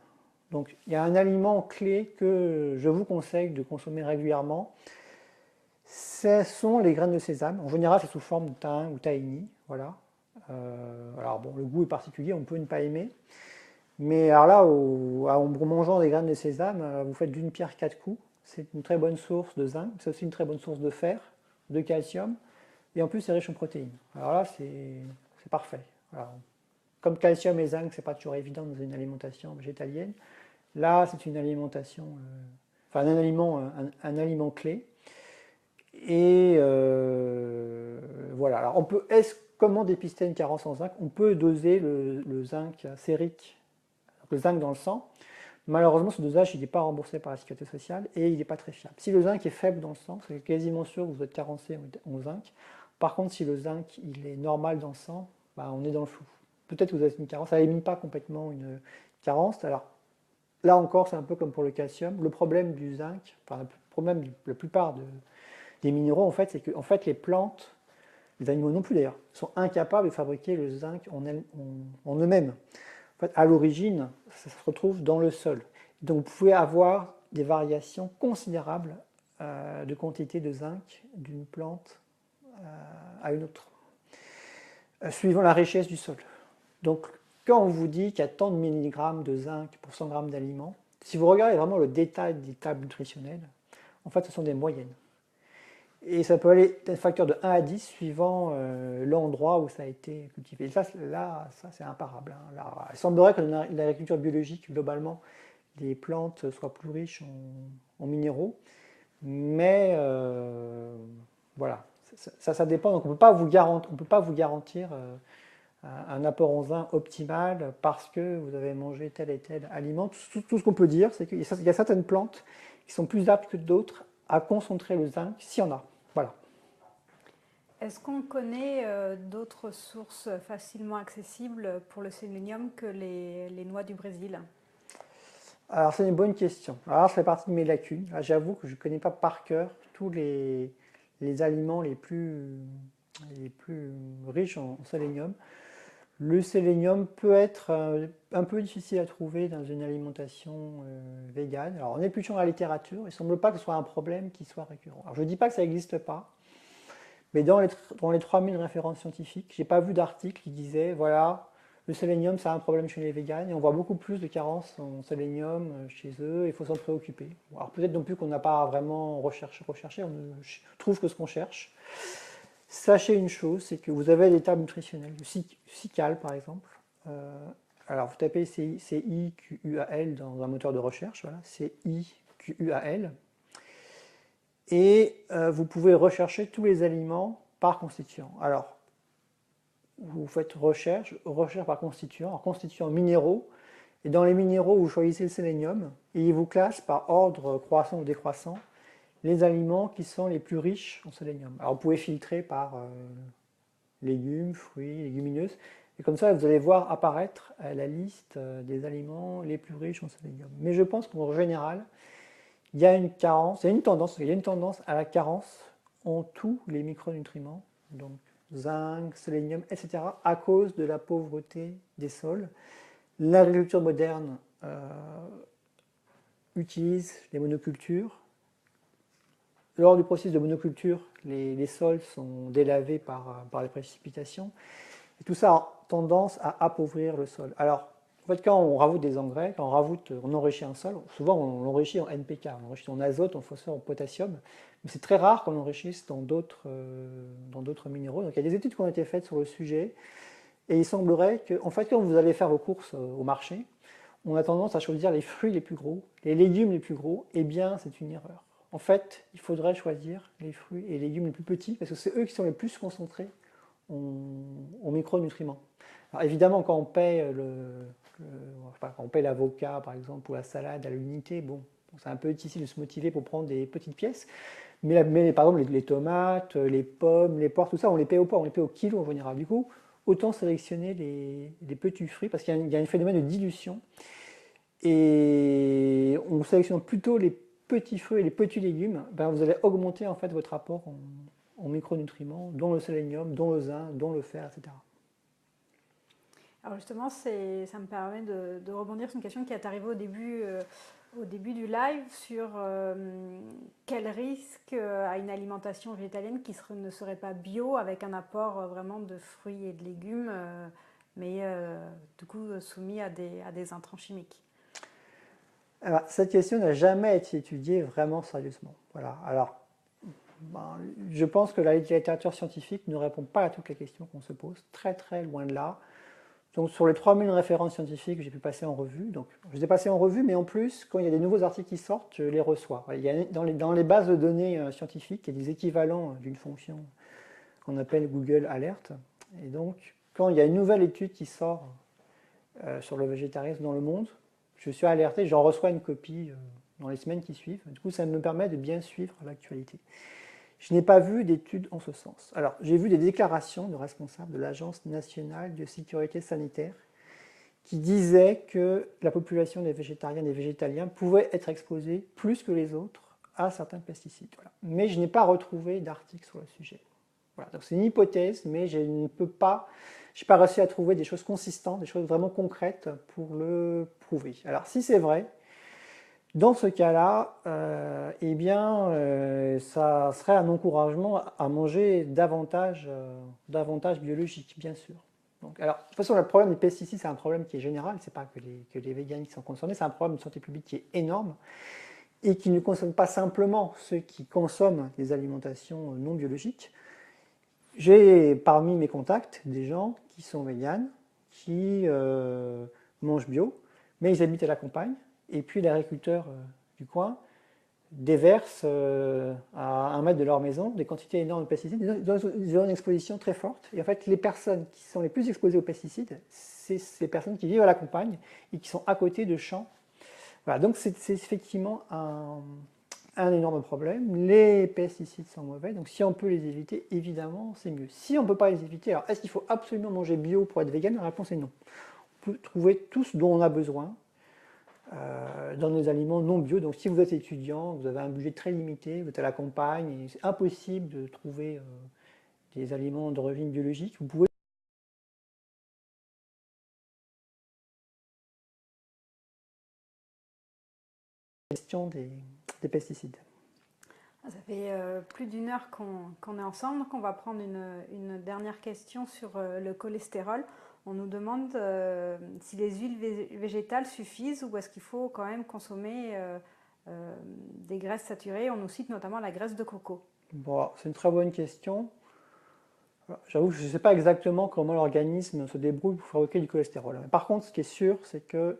Donc il y a un aliment clé que je vous conseille de consommer régulièrement, ce sont les graines de sésame. En général, c'est sous forme de thym ou tahini. Voilà. Alors bon, le goût est particulier, on peut ne pas aimer. Mais alors là, en mangeant des graines de sésame, vous faites d'une pierre 4 coups. C'est une très bonne source de zinc, c'est aussi une très bonne source de fer, de calcium, et en plus c'est riche en protéines. Alors là, c'est parfait. Alors, comme calcium et zinc, c'est pas toujours évident dans une alimentation végétalienne. Là, c'est une alimentation, enfin un aliment clé. Et voilà. Alors comment dépister une carence en zinc? On peut doser le zinc sérique, le zinc dans le sang. Malheureusement, ce dosage n'est pas remboursé par la sécurité sociale et il n'est pas très fiable. Si le zinc est faible dans le sang, c'est quasiment sûr que vous êtes carencé en zinc. Par contre, si le zinc il est normal dans le sang, bah, on est dans le flou. Peut-être que vous avez une carence, ça n'élimine pas complètement une carence. Alors là encore, c'est un peu comme pour le calcium. Le problème du zinc, enfin, le problème de la plupart des minéraux, en fait, c'est que fait, les plantes, les animaux non plus d'ailleurs, sont incapables de fabriquer le zinc en eux-mêmes. En fait, à l'origine, ça se retrouve dans le sol. Donc vous pouvez avoir des variations considérables de quantité de zinc d'une plante à une autre, suivant la richesse du sol. Donc quand on vous dit qu'il y a tant de milligrammes de zinc pour 100 grammes d'aliments, si vous regardez vraiment le détail des tables nutritionnelles, en fait ce sont des moyennes. Et ça peut aller d'un facteur de 1 à 10 suivant l'endroit où ça a été cultivé. Et ça c'est imparable. Hein. Là, il semblerait que dans l'agriculture biologique, globalement, les plantes soient plus riches en minéraux. Mais voilà, ça dépend. Donc on ne peut pas vous garantir un apport en zinc optimal parce que vous avez mangé tel et tel aliment. Tout ce qu'on peut dire, c'est qu'il y a certaines plantes qui sont plus aptes que d'autres à concentrer le zinc s'il y en a. Voilà. Est-ce qu'on connaît d'autres sources facilement accessibles pour le sélénium que les noix du Brésil? Alors c'est une bonne question. Alors ça fait partie de mes lacunes. J'avoue que je ne connais pas par cœur tous les aliments les plus riches en sélénium. Le sélénium peut être un peu difficile à trouver dans une alimentation végane. Alors en épluchant la littérature, il ne semble pas que ce soit un problème qui soit récurrent. Alors je ne dis pas que ça n'existe pas, mais dans les 3000 références scientifiques, je n'ai pas vu d'article qui disait voilà, le sélénium c'est un problème chez les véganes et on voit beaucoup plus de carences en sélénium chez eux, il faut s'en préoccuper. Alors peut-être non plus qu'on n'a pas vraiment recherché, on ne trouve que ce qu'on cherche. Sachez une chose, c'est que vous avez des tables nutritionnelles, le CICAL par exemple. Alors vous tapez CIQUAL dans un moteur de recherche, voilà, CIQUAL. Et vous pouvez rechercher tous les aliments par constituant. Alors, vous faites recherche par constituant, en constituant minéraux. Et dans les minéraux, vous choisissez le sélénium et il vous classe par ordre croissant ou décroissant les aliments qui sont les plus riches en sélénium. Alors vous pouvez filtrer par légumes, fruits, légumineuses, et comme ça vous allez voir apparaître la liste des aliments les plus riches en sélénium. Mais je pense qu'en général, il y a une carence, il y a une tendance à la carence en tous les micronutriments, donc zinc, sélénium, etc., à cause de la pauvreté des sols. L'agriculture moderne utilise les monocultures. Lors du processus de monoculture, les sols sont délavés par les précipitations. Et tout ça a tendance à appauvrir le sol. Alors, en fait, quand on rajoute des engrais, quand on enrichit un sol, souvent on l'enrichit en NPK, on l'enrichit en azote, en phosphore, en potassium, mais c'est très rare qu'on l'enrichisse dans d'autres minéraux. Donc il y a des études qui ont été faites sur le sujet, et il semblerait que, en fait, quand vous allez faire vos courses au marché, on a tendance à choisir les fruits les plus gros, les légumes les plus gros. Eh bien, c'est une erreur. En fait, il faudrait choisir les fruits et légumes les plus petits, parce que c'est eux qui sont les plus concentrés en micronutriments. Alors évidemment, quand on paye quand on paye l'avocat, par exemple, ou la salade à l'unité, bon, c'est un peu difficile de se motiver pour prendre des petites pièces. Mais par exemple, les tomates, les pommes, les poires, tout ça, on les paye au poids, on les paye au kilo en général. Du coup, autant sélectionner les petits fruits, parce qu'il y a un phénomène de dilution. Et on sélectionne plutôt les petits fruits et les petits légumes, ben vous allez augmenter en fait votre apport en micronutriments, dont le sélénium, dont le zinc, dont le fer, etc. Alors justement, ça me permet de rebondir sur une question qui est arrivée au début du live sur quel risque à une alimentation végétalienne qui ne serait pas bio avec un apport vraiment de fruits et de légumes, mais du coup soumis à des intrants chimiques. Alors, cette question n'a jamais été étudiée vraiment sérieusement. Voilà. Alors, je pense que la littérature scientifique ne répond pas à toutes les questions qu'on se pose, très très loin de là. Donc sur les 3000 références scientifiques que j'ai pu passer en revue, donc je les ai passées en revue, mais en plus, quand il y a des nouveaux articles qui sortent, je les reçois. Il y a, dans les bases de données scientifiques, il y a des équivalents d'une fonction qu'on appelle Google Alert. Et donc, quand il y a une nouvelle étude qui sort sur le végétarisme dans le monde, je suis alerté, j'en reçois une copie dans les semaines qui suivent. Du coup, ça me permet de bien suivre l'actualité. Je n'ai pas vu d'études en ce sens. Alors, j'ai vu des déclarations de responsables de l'Agence nationale de sécurité sanitaire qui disaient que la population des végétariens et des végétaliens pouvait être exposée plus que les autres à certains pesticides. Voilà. Mais je n'ai pas retrouvé d'article sur le sujet. Voilà. Donc c'est une hypothèse, mais je n'ai pas réussi à trouver des choses consistantes, des choses vraiment concrètes pour le prouver. Alors si c'est vrai, dans ce cas-là, eh bien, ça serait un encouragement à manger davantage biologique, bien sûr. Donc, alors, de toute façon, le problème des pesticides, c'est un problème qui est général. Ce n'est pas que les véganes qui sont concernés, c'est un problème de santé publique qui est énorme et qui ne concerne pas simplement ceux qui consomment des alimentations non biologiques. J'ai parmi mes contacts des gens qui sont véganes, qui mangent bio, mais ils habitent à la campagne. Et puis l'agriculteur du coin déverse à 1 mètre de leur maison des quantités énormes de pesticides. Ils ont une exposition très forte. Et en fait, les personnes qui sont les plus exposées aux pesticides, c'est ces personnes qui vivent à la campagne et qui sont à côté de champs. Voilà, donc c'est effectivement un énorme problème. Les pesticides sont mauvais, donc si on peut les éviter, évidemment, c'est mieux. Si on ne peut pas les éviter, alors est-ce qu'il faut absolument manger bio pour être vegan? La réponse est non. On peut trouver tout ce dont on a besoin dans les aliments non bio. Donc si vous êtes étudiant, vous avez un budget très limité, vous êtes à la campagne, et c'est impossible de trouver des aliments d'origine biologique, vous pouvez gestion des pesticides. Ça fait plus d'une heure qu'on est ensemble, donc on va prendre une dernière question sur le cholestérol. On nous demande si les huiles végétales suffisent ou est-ce qu'il faut quand même consommer des graisses saturées. On nous cite notamment la graisse de coco. Bon, c'est une très bonne question. J'avoue que je ne sais pas exactement comment l'organisme se débrouille pour fabriquer du cholestérol. Par contre, ce qui est sûr, c'est que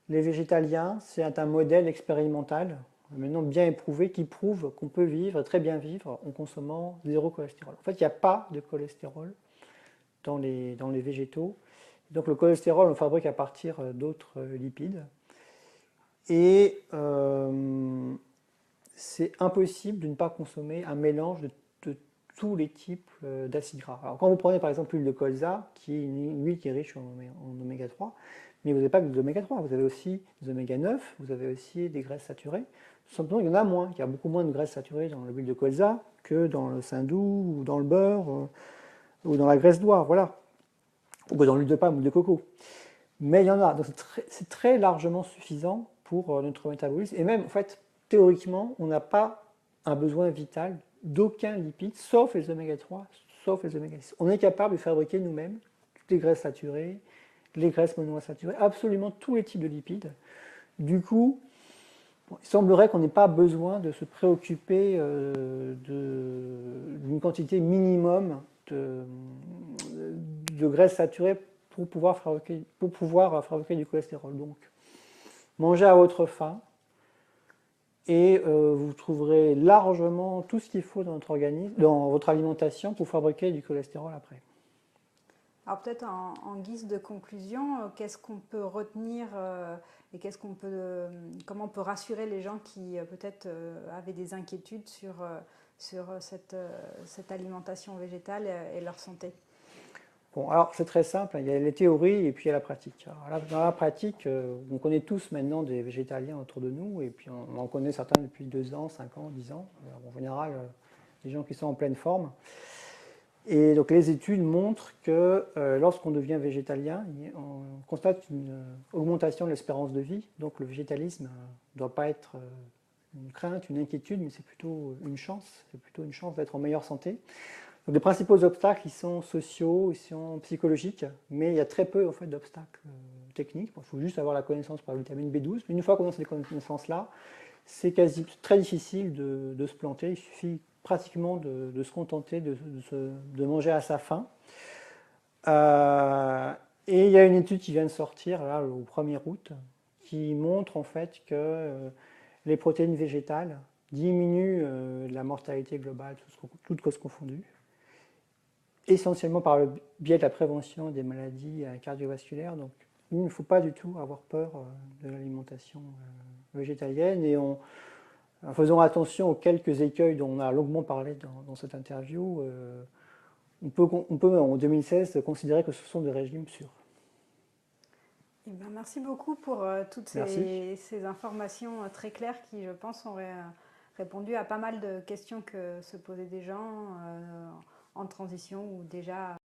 les végétaliens, c'est un modèle expérimental, maintenant bien éprouvé, qui prouve qu'on peut vivre, très bien vivre, en consommant zéro cholestérol. En fait, il n'y a pas de cholestérol dans les végétaux. Donc le cholestérol, on le fabrique à partir d'autres lipides. Et c'est impossible de ne pas consommer un mélange de tous les types d'acides gras. Alors quand vous prenez par exemple l'huile de colza, qui est une huile qui est riche en oméga 3, mais vous n'avez pas que des oméga 3, vous avez aussi des oméga 9, vous avez aussi des graisses saturées. Simplement, il y en a moins, il y a beaucoup moins de graisses saturées dans l'huile de colza que dans le saindoux, ou dans le beurre, ou dans la graisse d'oie, voilà, ou dans l'huile de palme ou de coco. Mais il y en a, donc c'est très largement suffisant pour notre métabolisme. Et même, en fait, théoriquement, on n'a pas un besoin vital d'aucun lipide, sauf les oméga 3, sauf les oméga 6. On est capable de fabriquer nous-mêmes toutes les graisses saturées, les graisses monoinsaturées, absolument tous les types de lipides. Du coup, il semblerait qu'on n'ait pas besoin de se préoccuper d'une quantité minimum de graisses saturées pour pouvoir fabriquer du cholestérol. Donc, mangez à votre faim et vous trouverez largement tout ce qu'il faut dans votre organisme, dans votre alimentation pour fabriquer du cholestérol après. Alors peut-être en guise de conclusion, qu'est-ce qu'on peut retenir et comment on peut rassurer les gens qui peut-être avaient des inquiétudes sur cette alimentation végétale et leur santé? Bon, alors c'est très simple, il y a les théories et puis il y a la pratique. Alors, dans la pratique, on connaît tous maintenant des végétaliens autour de nous, et puis on en connaît certains depuis 2 ans, 5 ans, 10 ans. Alors, en général, des gens qui sont en pleine forme. Et donc les études montrent que lorsqu'on devient végétalien, on constate une augmentation de l'espérance de vie. Donc le végétalisme ne doit pas être une crainte, une inquiétude, mais c'est plutôt une chance. C'est plutôt une chance d'être en meilleure santé. Donc les principaux obstacles, ils sont sociaux, ils sont psychologiques, mais il y a très peu en fait, d'obstacles techniques. Il faut juste avoir la connaissance pour la vitamine B12. Mais une fois qu'on a ces connaissances-là, c'est très difficile de se planter. Il suffit pratiquement de se contenter de manger à sa faim. Et il y a une étude qui vient de sortir là, au 1er août qui montre en fait que les protéines végétales diminuent la mortalité globale, toutes causes confondues, essentiellement par le biais de la prévention des maladies cardiovasculaires. Donc il ne faut pas du tout avoir peur de l'alimentation végétalienne, et en faisant attention aux quelques écueils dont on a longuement parlé dans cette interview, on peut en 2016 considérer que ce sont des régimes sûrs. Eh bien, merci beaucoup pour toutes ces informations très claires qui, je pense, ont répondu à pas mal de questions que se posaient des gens en transition ou déjà